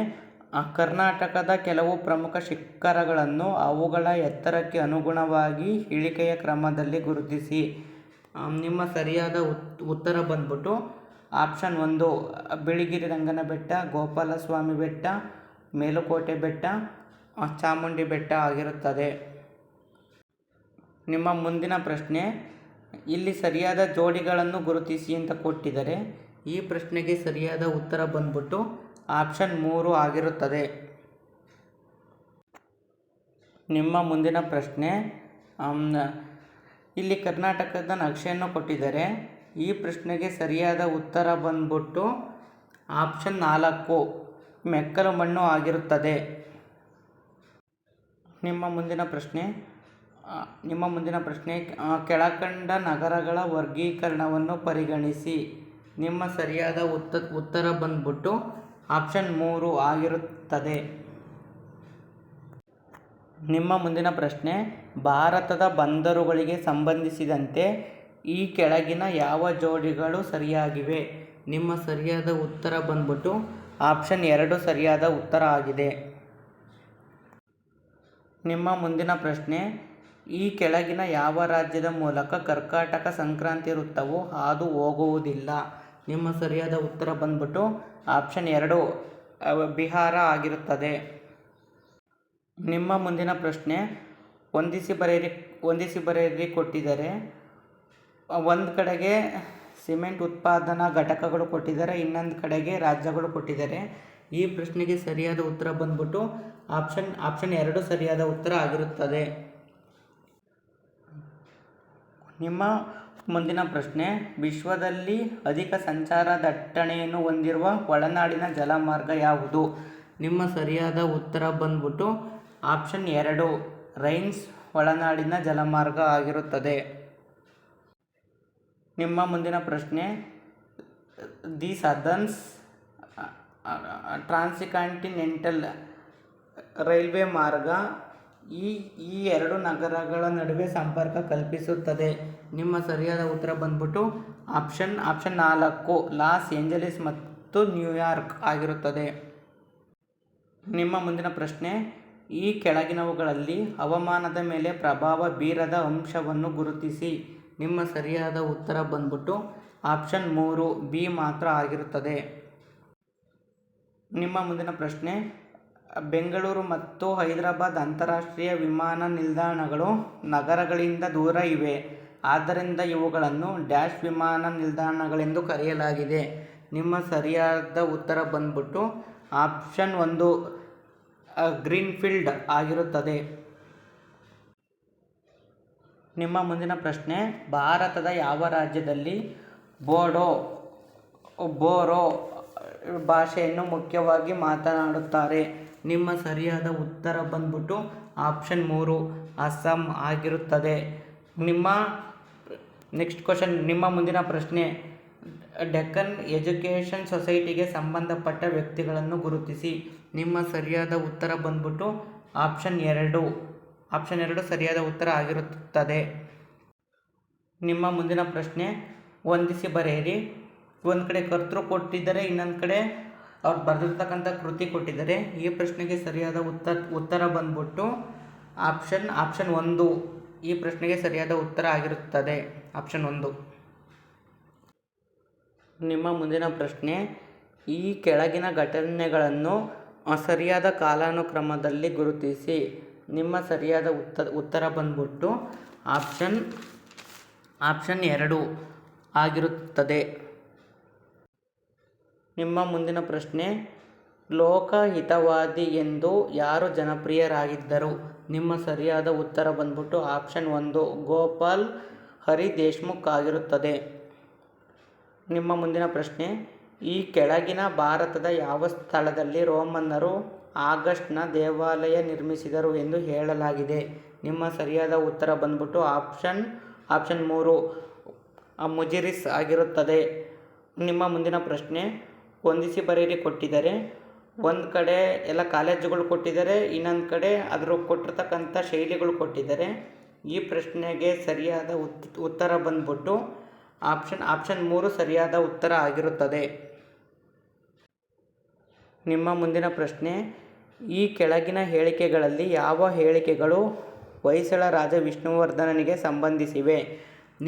ಕರ್ನಾಟಕದ ಕೆಲವು ಪ್ರಮುಖ ಶಿಖರಗಳನ್ನು ಅವುಗಳ ಎತ್ತರಕ್ಕೆ ಅನುಗುಣವಾಗಿ ಇಳಿಕೆಯ ಕ್ರಮದಲ್ಲಿ ಗುರುತಿಸಿ. ನಿಮ್ಮ ಸರಿಯಾದ ಉತ್ತರ ಬಂದ್ಬಿಟ್ಟು ಆಪ್ಷನ್ 1, ಬಿಳಿಗಿರಿ ರಂಗನ ಬೆಟ್ಟ, ಗೋಪಾಲಸ್ವಾಮಿ ಬೆಟ್ಟ, ಮೇಲುಕೋಟೆ ಬೆಟ್ಟ, ಚಾಮುಂಡಿ ಬೆಟ್ಟ ಆಗಿರುತ್ತದೆ. ನಿಮ್ಮ ಮುಂದಿನ ಪ್ರಶ್ನೆ, ಇಲ್ಲಿ ಸರಿಯಾದ ಜೋಡಿಗಳನ್ನು ಗುರುತಿಸಿ ಅಂತ ಕೊಟ್ಟಿದ್ದಾರೆ. ಈ ಪ್ರಶ್ನೆಗೆ ಸರಿಯಾದ ಉತ್ತರ ಬಂದ್ಬಿಟ್ಟು ಆಪ್ಷನ್ 3 ಆಗಿರುತ್ತದೆ. ನಿಮ್ಮ ಮುಂದಿನ ಪ್ರಶ್ನೆ, ಇಲ್ಲಿ ಕರ್ನಾಟಕದ ನಕ್ಷೆಯನ್ನು ಕೊಟ್ಟಿದ್ದಾರೆ. ಈ ಪ್ರಶ್ನೆಗೆ ಸರಿಯಾದ ಉತ್ತರ ಬಂದ್ಬಿಟ್ಟು ಆಪ್ಷನ್ 4, ಮೆಕ್ಕಲು ಮಣ್ಣು ಆಗಿರುತ್ತದೆ. ನಿಮ್ಮ ಮುಂದಿನ ಪ್ರಶ್ನೆ, ಕೆಳಕಂಡ ನಗರಗಳ ವರ್ಗೀಕರಣವನ್ನು ಪರಿಗಣಿಸಿ. ನಿಮ್ಮ ಸರಿಯಾದ ಉತ್ತರ ಬಂದ್ಬಿಟ್ಟು ಆಪ್ಷನ್ 3 ಆಗಿರುತ್ತದೆ. ನಿಮ್ಮ ಮುಂದಿನ ಪ್ರಶ್ನೆ, ಭಾರತದ ಬಂದರುಗಳಿಗೆ ಸಂಬಂಧಿಸಿದಂತೆ ಈ ಕೆಳಗಿನ ಯಾವ ಜೋಡಿಗಳು ಸರಿಯಾಗಿವೆ? ನಿಮ್ಮ ಸರಿಯಾದ ಉತ್ತರ ಬಂದ್ಬಿಟ್ಟು ಆಪ್ಷನ್ 2 ಸರಿಯಾದ ಉತ್ತರ ಆಗಿದೆ. ನಿಮ್ಮ ಮುಂದಿನ ಪ್ರಶ್ನೆ, ಈ ಕೆಳಗಿನ ಯಾವ ರಾಜ್ಯದ ಮೂಲಕ ಕರ್ಕಾಟಕ ಸಂಕ್ರಾಂತಿ ವೃತ್ತವು ಹಾದು ಹೋಗುವುದಿಲ್ಲ? ನಿಮ್ಮ ಸರಿಯಾದ ಉತ್ತರ ಬಂದ್ಬಿಟ್ಟು ಆಪ್ಷನ್ 2, ಬಿಹಾರ ಆಗಿರುತ್ತದೆ. ನಿಮ್ಮ ಮುಂದಿನ ಪ್ರಶ್ನೆ, ಹೊಂದಿಸಿ ಬರೆಯಿರಿ ಕೊಟ್ಟಿದ್ದಾರೆ. ಒಂದು ಕಡೆಗೆ ಸಿಮೆಂಟ್ ಉತ್ಪಾದನಾ ಘಟಕಗಳು ಕೊಟ್ಟಿದ್ದಾರೆ, ಇನ್ನೊಂದು ಕಡೆಗೆ ರಾಜ್ಯಗಳು ಕೊಟ್ಟಿದ್ದಾರೆ. ಈ ಪ್ರಶ್ನೆಗೆ ಸರಿಯಾದ ಉತ್ತರ ಬಂದ್ಬಿಟ್ಟು ಆಪ್ಷನ್ 2 ಸರಿಯಾದ ಉತ್ತರ ಆಗಿರುತ್ತದೆ. ನಿಮ್ಮ ಮುಂದಿನ ಪ್ರಶ್ನೆ, ವಿಶ್ವದಲ್ಲಿ ಅಧಿಕ ಸಂಚಾರ ದಟ್ಟಣೆಯನ್ನು ಹೊಂದಿರುವ ಒಳನಾಡಿನ ಜಲಮಾರ್ಗ ಯಾವುದು? ನಿಮ್ಮ ಸರಿಯಾದ ಉತ್ತರ ಬಂದ್ಬಿಟ್ಟು ಆಪ್ಷನ್ 2, ರೈನ್ಸ್ ಒಳನಾಡಿನ ಜಲಮಾರ್ಗ ಆಗಿರುತ್ತದೆ. ನಿಮ್ಮ ಮುಂದಿನ ಪ್ರಶ್ನೆ, ದಿ ಸದರ್ನ್ ಟ್ರಾನ್ಸ್ಕಾಂಟಿನೆಂಟಲ್ ರೈಲ್ವೆ ಮಾರ್ಗ ಈ ಎರಡು ನಗರಗಳ ನಡುವೆ ಸಂಪರ್ಕ ಕಲ್ಪಿಸುತ್ತದೆ. ನಿಮ್ಮ ಸರಿಯಾದ ಉತ್ತರ ಬಂದ್ಬಿಟ್ಟು ಆಪ್ಷನ್ 4, ಲಾಸ್ ಏಂಜಲೀಸ್ ಮತ್ತು ನ್ಯೂಯಾರ್ಕ್ ಆಗಿರುತ್ತದೆ. ನಿಮ್ಮ ಮುಂದಿನ ಪ್ರಶ್ನೆ, ಈ ಕೆಳಗಿನವುಗಳಲ್ಲಿ ಹವಾಮಾನದ ಮೇಲೆ ಪ್ರಭಾವ ಬೀರದ ಅಂಶವನ್ನು ಗುರುತಿಸಿ. ನಿಮ್ಮ ಸರಿಯಾದ ಉತ್ತರ ಬಂದ್ಬಿಟ್ಟು ಆಪ್ಷನ್ 3 ಬಿ ಮಾತ್ರ ಆಗಿರುತ್ತದೆ. ನಿಮ್ಮ ಮುಂದಿನ ಪ್ರಶ್ನೆ, ಬೆಂಗಳೂರು ಮತ್ತು ಹೈದರಾಬಾದ್ ಅಂತಾರಾಷ್ಟ್ರೀಯ ವಿಮಾನ ನಿಲ್ದಾಣಗಳು ನಗರಗಳಿಂದ ದೂರ ಇವೆ, ಆದ್ದರಿಂದ ಇವುಗಳನ್ನು ಡ್ಯಾಶ್ ವಿಮಾನ ನಿಲ್ದಾಣಗಳೆಂದು ಕರೆಯಲಾಗಿದೆ. ನಿಮ್ಮ ಸರಿಯಾದ ಉತ್ತರ ಬಂದ್ಬಿಟ್ಟು ಆಪ್ಷನ್ 1 ಗ್ರೀನ್ಫೀಲ್ಡ್ ಆಗಿರುತ್ತದೆ. ನಿಮ್ಮ ಮುಂದಿನ ಪ್ರಶ್ನೆ, ಭಾರತದ ಯಾವ ರಾಜ್ಯದಲ್ಲಿ ಬೋರೋ ಭಾಷೆಯನ್ನು ಮುಖ್ಯವಾಗಿ ಮಾತನಾಡುತ್ತಾರೆ? ನಿಮ್ಮ ಸರಿಯಾದ ಉತ್ತರ ಬಂದ್ಬಿಟ್ಟು ಆಪ್ಷನ್ 3 ಅಸ್ಸಾಂ ಆಗಿರುತ್ತದೆ. ನೆಕ್ಸ್ಟ್ ಕ್ವಶನ್, ನಿಮ್ಮ ಮುಂದಿನ ಪ್ರಶ್ನೆ, ಡೆಕ್ಕನ್ ಎಜುಕೇಷನ್ ಸೊಸೈಟಿಗೆ ಸಂಬಂಧಪಟ್ಟ ವ್ಯಕ್ತಿಗಳನ್ನು ಗುರುತಿಸಿ. ನಿಮ್ಮ ಸರಿಯಾದ ಉತ್ತರ ಬಂದ್ಬಿಟ್ಟು ಆಪ್ಷನ್ 2 ಸರಿಯಾದ ಉತ್ತರ ಆಗಿರುತ್ತದೆ. ನಿಮ್ಮ ಮುಂದಿನ ಪ್ರಶ್ನೆ, ಹೊಂದಿಸಿ ಬರೆಯಿರಿ. ಒಂದು ಕಡೆ ಕರ್ತೃ ಕೊಟ್ಟಿದ್ದಾರೆ, ಇನ್ನೊಂದು ಕಡೆ ಅವ್ರು ಬರೆದಿರ್ತಕ್ಕಂಥ ಕೃತಿ ಕೊಟ್ಟಿದ್ದಾರೆ. ಈ ಪ್ರಶ್ನೆಗೆ ಸರಿಯಾದ ಉತ್ತರ ಬಂದ್ಬಿಟ್ಟು ಆಪ್ಷನ್ 1 ಈ ಪ್ರಶ್ನೆಗೆ ಸರಿಯಾದ ಉತ್ತರ ಆಗಿರುತ್ತದೆ. ಆಪ್ಷನ್ 1. ನಿಮ್ಮ ಮುಂದಿನ ಪ್ರಶ್ನೆ, ಈ ಕೆಳಗಿನ ಘಟನೆಗಳನ್ನು ಸರಿಯಾದ ಕಾಲಾನುಕ್ರಮದಲ್ಲಿ ಗುರುತಿಸಿ. ನಿಮ್ಮ ಸರಿಯಾದ ಉತ್ತರ ಬಂದ್ಬಿಟ್ಟು ಆಪ್ಷನ್ 2 ಆಗಿರುತ್ತದೆ. ನಿಮ್ಮ ಮುಂದಿನ ಪ್ರಶ್ನೆ, ಲೋಕಹಿತವಾದಿ ಎಂದು ಯಾರು ಜನಪ್ರಿಯರಾಗಿದ್ದರು? ನಿಮ್ಮ ಸರಿಯಾದ ಉತ್ತರ ಬಂದ್ಬಿಟ್ಟು ಆಪ್ಷನ್ 1 ಗೋಪಾಲ್ ಹರಿ ದೇಶ್ಮುಖ್ ಆಗಿರುತ್ತದೆ. ನಿಮ್ಮ ಮುಂದಿನ ಪ್ರಶ್ನೆ, ಈ ಕೆಳಗಿನ ಭಾರತದ ಯಾವ ಸ್ಥಳದಲ್ಲಿ ರೋಮನ್ನರು ಆಗಸ್ಟ್ನ ದೇವಾಲಯ ನಿರ್ಮಿಸಿದರು ಎಂದು ಹೇಳಲಾಗಿದೆ? ನಿಮ್ಮ ಸರಿಯಾದ ಉತ್ತರ ಬಂದ್ಬಿಟ್ಟು ಆಪ್ಷನ್ 3 ಮುಜಿರಿಸ್ ಆಗಿರುತ್ತದೆ. ನಿಮ್ಮ ಮುಂದಿನ ಪ್ರಶ್ನೆ, ಹೊಂದಿಸಿ ಬರೆಯಿರಿ ಕೊಟ್ಟಿದ್ದಾರೆ. ಒಂದು ಕಡೆ ಎಲ್ಲ ಕಾಲೇಜುಗಳು ಕೊಟ್ಟಿದ್ದಾರೆ, ಇನ್ನೊಂದು ಕಡೆ ಅದರ ಕೊಟ್ಟಿರ್ತಕ್ಕಂಥ ಶೈಲಿಗಳು ಕೊಟ್ಟಿದ್ದಾರೆ. ಈ ಪ್ರಶ್ನೆಗೆ ಸರಿಯಾದ ಉತ್ತರ ಬಂದ್ಬಿಟ್ಟು ಆಪ್ಷನ್ 3 ಸರಿಯಾದ ಉತ್ತರ ಆಗಿರುತ್ತದೆ. ನಿಮ್ಮ ಮುಂದಿನ ಪ್ರಶ್ನೆ, ಈ ಕೆಳಗಿನ ಹೇಳಿಕೆಗಳಲ್ಲಿ ಯಾವ ಹೇಳಿಕೆಗಳು ಹೊಯ್ಸಳ ರಾಜ ವಿಷ್ಣುವರ್ಧನನಿಗೆ ಸಂಬಂಧಿಸಿವೆ?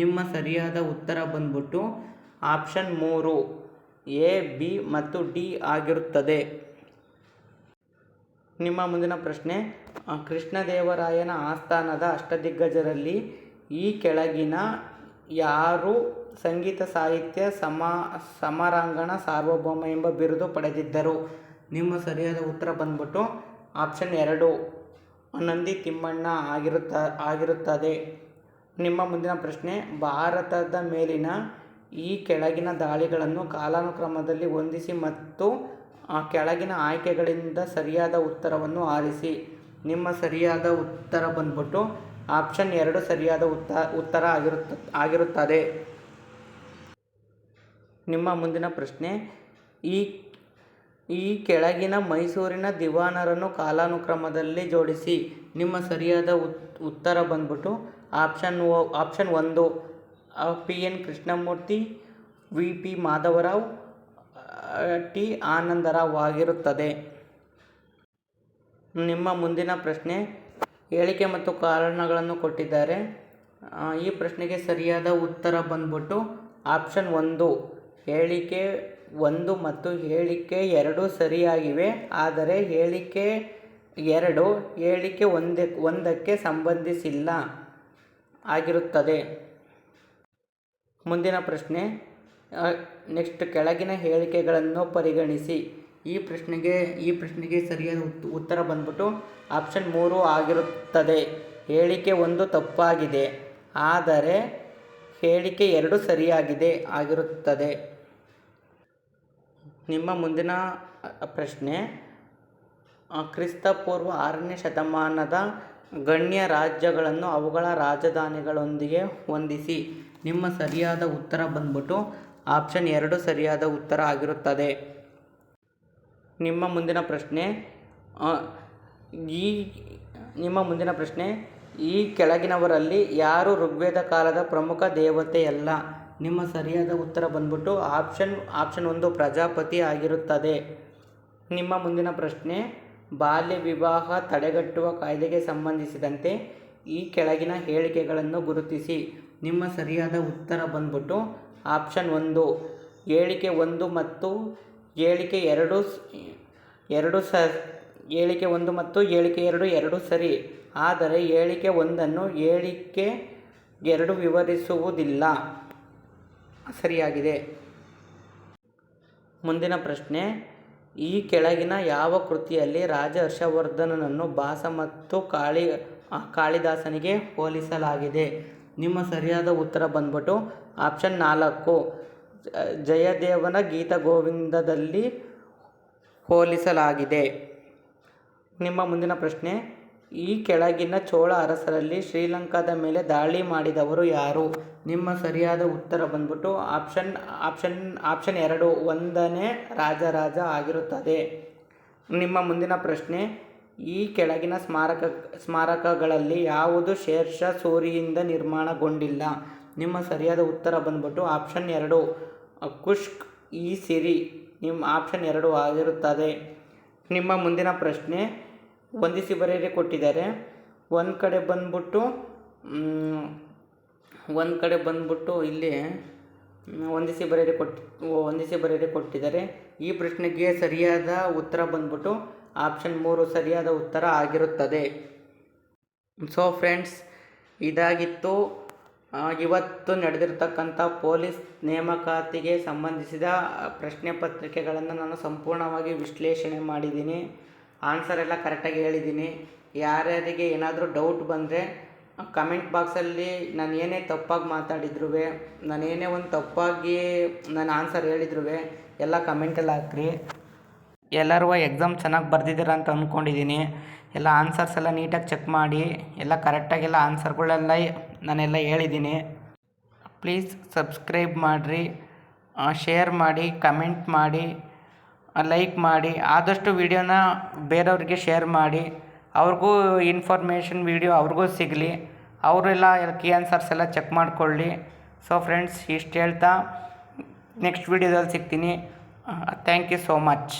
ನಿಮ್ಮ ಸರಿಯಾದ ಉತ್ತರ ಬಂದ್ಬಿಟ್ಟು ಆಪ್ಷನ್ 3 ಎ, ಬಿ ಮತ್ತು ಡಿ ಆಗಿರುತ್ತದೆ. ನಿಮ್ಮ ಮುಂದಿನ ಪ್ರಶ್ನೆ, ಕೃಷ್ಣದೇವರಾಯನ ಆಸ್ಥಾನದ ಅಷ್ಟದಿಗ್ಗಜರಲ್ಲಿ ಈ ಕೆಳಗಿನ ಯಾರು ಸಂಗೀತ ಸಾಹಿತ್ಯ ಸಮರಾಂಗಣ ಸಾರ್ವಭೌಮ ಎಂಬ ಬಿರುದು ಪಡೆದಿದ್ದರು? ನಿಮ್ಮ ಸರಿಯಾದ ಉತ್ತರ ಬಂದ್ಬಿಟ್ಟು ಆಪ್ಷನ್ 2 ನಂದಿ ತಿಮ್ಮಣ್ಣ ಆಗಿರುತ್ತದೆ. ನಿಮ್ಮ ಮುಂದಿನ ಪ್ರಶ್ನೆ, ಭಾರತದ ಮೇಲಿನ ಈ ಕೆಳಗಿನ ದಾಳಿಗಳನ್ನು ಕಾಲಾನುಕ್ರಮದಲ್ಲಿ ಹೊಂದಿಸಿ ಮತ್ತು ಕೆಳಗಿನ ಆಯ್ಕೆಗಳಿಂದ ಸರಿಯಾದ ಉತ್ತರವನ್ನು ಆರಿಸಿ. ನಿಮ್ಮ ಸರಿಯಾದ ಉತ್ತರ ಬಂದ್ಬಿಟ್ಟು ಆಪ್ಷನ್ 2 ಸರಿಯಾದ ಉತ್ತರ ಆಗಿರುತ್ತದೆ. ನಿಮ್ಮ ಮುಂದಿನ ಪ್ರಶ್ನೆ, ಈ ಕೆಳಗಿನ ಮೈಸೂರಿನ ದಿವಾನರನ್ನು ಕಾಲಾನುಕ್ರಮದಲ್ಲಿ ಜೋಡಿಸಿ. ನಿಮ್ಮ ಸರಿಯಾದ ಉತ್ತರ ಬಂದ್ಬಿಟ್ಟು option 1 P N Krishnamurthy, V P Madhavarao, T Anandarao ಆಗಿರುತ್ತದೆ. ನಿಮ್ಮ ಮುಂದಿನ ಪ್ರಶ್ನೆ, ಹೇಳಿಕೆ ಮತ್ತು ಕಾರಣಗಳನ್ನು ಕೊಟ್ಟಿದ್ದಾರೆ. ಈ ಪ್ರಶ್ನೆಗೆ ಸರಿಯಾದ ಉತ್ತರ ಬಂದ್ಬಿಟ್ಟು ಆಪ್ಷನ್ 1 ಹೇಳಿಕೆ 1 ಮತ್ತು ಹೇಳಿಕೆ 2 ಸರಿಯಾಗಿವೆ, ಆದರೆ ಹೇಳಿಕೆ 2 ಹೇಳಿಕೆ 1ಕ್ಕೆ ಸಂಬಂಧಿಸಿಲ್ಲ ಆಗಿರುತ್ತದೆ. ಮುಂದಿನ ಪ್ರಶ್ನೆ, ನೆಕ್ಸ್ಟ್ ಕೆಳಗಿನ ಹೇಳಿಕೆಗಳನ್ನು ಪರಿಗಣಿಸಿ. ಈ ಪ್ರಶ್ನೆಗೆ ಸರಿಯಾದ ಉತ್ತರ ಬಂದ್ಬಿಟ್ಟು ಆಪ್ಷನ್ 3 ಆಗಿರುತ್ತದೆ. ಹೇಳಿಕೆ 1 ತಪ್ಪಾಗಿದೆ, ಆದರೆ ಹೇಳಿಕೆ 2 ಸರಿಯಾಗಿದೆ ಆಗಿರುತ್ತದೆ. ನಿಮ್ಮ ಮುಂದಿನ ಪ್ರಶ್ನೆ, ಕ್ರಿಸ್ತಪೂರ್ವ 6ನೇ ಶತಮಾನದ ಗಣ್ಯ ರಾಜ್ಯಗಳನ್ನು ಅವುಗಳ ರಾಜಧಾನಿಗಳೊಂದಿಗೆ ಹೊಂದಿಸಿ. ನಿಮ್ಮ ಸರಿಯಾದ ಉತ್ತರ ಬಂದ್ಬಿಟ್ಟು ಆಪ್ಷನ್ 2 ಸರಿಯಾದ ಉತ್ತರ ಆಗಿರುತ್ತದೆ. ನಿಮ್ಮ ಮುಂದಿನ ಪ್ರಶ್ನೆ, ಈ ಕೆಳಗಿನವರಲ್ಲಿ ಯಾರು ಋಗ್ವೇದ ಕಾಲದ ಪ್ರಮುಖ ದೇವತೆಯಲ್ಲ? ನಿಮ್ಮ ಸರಿಯಾದ ಉತ್ತರ ಬಂದ್ಬಿಟ್ಟು ಆಪ್ಷನ್ 1 ಪ್ರಜಾಪತಿ ಆಗಿರುತ್ತದೆ. ನಿಮ್ಮ ಮುಂದಿನ ಪ್ರಶ್ನೆ, ಬಾಲ್ಯ ವಿವಾಹ ತಡೆಗಟ್ಟುವ ಕಾಯ್ದೆಗೆ ಸಂಬಂಧಿಸಿದಂತೆ ಈ ಕೆಳಗಿನ ಹೇಳಿಕೆಗಳನ್ನು ಗುರುತಿಸಿ. ನಿಮ್ಮ ಸರಿಯಾದ ಉತ್ತರ ಬಂದ್ಬಿಟ್ಟು ಆಪ್ಷನ್ 1. ಹೇಳಿಕೆ 1 ಮತ್ತು ಹೇಳಿಕೆ 2 ಹೇಳಿಕೆ 1 ಮತ್ತು ಹೇಳಿಕೆ 2 ಎರಡೂ ಸರಿ. ಆದರೆ ಹೇಳಿಕೆ 1 ಹೇಳಿಕೆ 2 ವಿವರಿಸುವುದಿಲ್ಲ. ಸರಿಯಾಗಿದೆ. ಮುಂದಿನ ಪ್ರಶ್ನೆ, ಈ ಕೆಳಗಿನ ಯಾವ ಕೃತಿಯಲ್ಲಿ ರಾಜ ಹರ್ಷವರ್ಧನನನ್ನು ಭಾಸ ಮತ್ತು ಕಾಳಿದಾಸನಿಗೆ ಹೋಲಿಸಲಾಗಿದೆ? ನಿಮ್ಮ ಸರಿಯಾದ ಉತ್ತರ ಬಂದ್ಬಿಟ್ಟು ಆಪ್ಷನ್ 4. ಜಯದೇವನ ಗೀತಗೋವಿಂದದಲ್ಲಿ ಹೋಲಿಸಲಾಗಿದೆ. ನಿಮ್ಮ ಮುಂದಿನ ಪ್ರಶ್ನೆ, ಈ ಕೆಳಗಿನ ಚೋಳ ಅರಸರಲ್ಲಿ ಶ್ರೀಲಂಕಾದ ಮೇಲೆ ದಾಳಿ ಮಾಡಿದವರು ಯಾರು? ನಿಮ್ಮ ಸರಿಯಾದ ಉತ್ತರ ಬಂದ್ಬಿಟ್ಟು ಆಪ್ಷನ್ 2 1ನೇ ರಾಜರಾಜ ಆಗಿರುತ್ತದೆ. ನಿಮ್ಮ ಮುಂದಿನ ಪ್ರಶ್ನೆ, ಈ ಕೆಳಗಿನ ಸ್ಮಾರಕಗಳಲ್ಲಿ ಯಾವುದು ಶೇರ್ ಷಾ ಸೂರಿಯಿಂದ ನಿರ್ಮಾಣಗೊಂಡಿಲ್ಲ? ನಿಮ್ಮ ಸರಿಯಾದ ಉತ್ತರ ಬಂದ್ಬಿಟ್ಟು ಆಪ್ಷನ್ 2 ಕುಷ್ಕ್ ಇ ಸಿರಿ ನಿಮ್ಮ ಆಪ್ಷನ್ 2 ಆಗಿರುತ್ತದೆ. ನಿಮ್ಮ ಮುಂದಿನ ಪ್ರಶ್ನೆ, ಹೊಂದಿಸಿ ಬರೆಯಿರಿ ಕೊಟ್ಟಿದ್ದಾರೆ. ಒಂದು ಕಡೆ ಬಂದ್ಬಿಟ್ಟು ಇಲ್ಲಿ ಹೊಂದಿಸಿ ಬರೆಯಿರಿ ಕೊಟ್ಟಿದ್ದಾರೆ. ಈ ಪ್ರಶ್ನೆಗೆ ಸರಿಯಾದ ಉತ್ತರ ಬಂದ್ಬಿಟ್ಟು ಆಪ್ಷನ್ 3 ಸರಿಯಾದ ಉತ್ತರ ಆಗಿರುತ್ತದೆ. ಸೊ ಫ್ರೆಂಡ್ಸ್, ಇದಾಗಿತ್ತು ಇವತ್ತು ನಡೆದಿರ್ತಕ್ಕಂಥ ಪೊಲೀಸ್ ನೇಮಕಾತಿಗೆ ಸಂಬಂಧಿಸಿದ ಪ್ರಶ್ನೆ ಪತ್ರಿಕೆಗಳನ್ನು ನಾನು ಸಂಪೂರ್ಣವಾಗಿ ವಿಶ್ಲೇಷಣೆ ಮಾಡಿದ್ದೀನಿ. ಆನ್ಸರ್ ಎಲ್ಲ ಕರೆಕ್ಟಾಗಿ ಹೇಳಿದ್ದೀನಿ. ಯಾರ್ಯಾರಿಗೆ ಏನಾದರೂ ಡೌಟ್ ಬಂದರೆ ಕಮೆಂಟ್ ಬಾಕ್ಸಲ್ಲಿ ನಾನು ಏನೇ ತಪ್ಪಾಗಿ ಮಾತಾಡಿದ್ರು, ನಾನು ಏನೇ ಒಂದು ತಪ್ಪಾಗಿ ನಾನು ಆನ್ಸರ್ ಹೇಳಿದ್ರು ಎಲ್ಲ ಕಮೆಂಟಲ್ಲಿ ಹಾಕ್ರಿ. ಎಲ್ಲರೂ ಎಕ್ಸಾಮ್ ಚೆನ್ನಾಗಿ ಬರೆದಿದ್ದೀರ ಅಂತ ಅಂದ್ಕೊಂಡಿದ್ದೀನಿ. ಎಲ್ಲ ಆನ್ಸರ್ಸ್ ಎಲ್ಲ ನೀಟಾಗಿ ಚೆಕ್ ಮಾಡಿ ಎಲ್ಲ ಕರೆಕ್ಟಾಗೆಲ್ಲ ಆನ್ಸರ್ಗಳೆಲ್ಲ ನಾನೆಲ್ಲ ಹೇಳಿದ್ದೀನಿ. ಪ್ಲೀಸ್ ಸಬ್ಸ್ಕ್ರೈಬ್ ಮಾಡಿರಿ, ಶೇರ್ ಮಾಡಿ, ಕಮೆಂಟ್ ಮಾಡಿ, ಲೈಕ್ ಮಾಡಿ. ಆದಷ್ಟು ವಿಡಿಯೋನ ಬೇರೆಯವ್ರಿಗೆ ಶೇರ್ ಮಾಡಿ, ಅವ್ರಿಗೂ ಇನ್ಫಾರ್ಮೇಷನ್ ವಿಡಿಯೋ ಅವ್ರಿಗೂ ಸಿಗಲಿ, ಅವರೆಲ್ಲ ಕೀ ಆನ್ಸರ್ಸ್ ಎಲ್ಲ ಚೆಕ್ ಮಾಡಿಕೊಳ್ಳಿ. ಸೊ ಫ್ರೆಂಡ್ಸ್, ಇಷ್ಟು ಹೇಳ್ತಾ ನೆಕ್ಸ್ಟ್ ವಿಡಿಯೋದಲ್ಲಿ ಸಿಗ್ತೀನಿ. Thank you so much.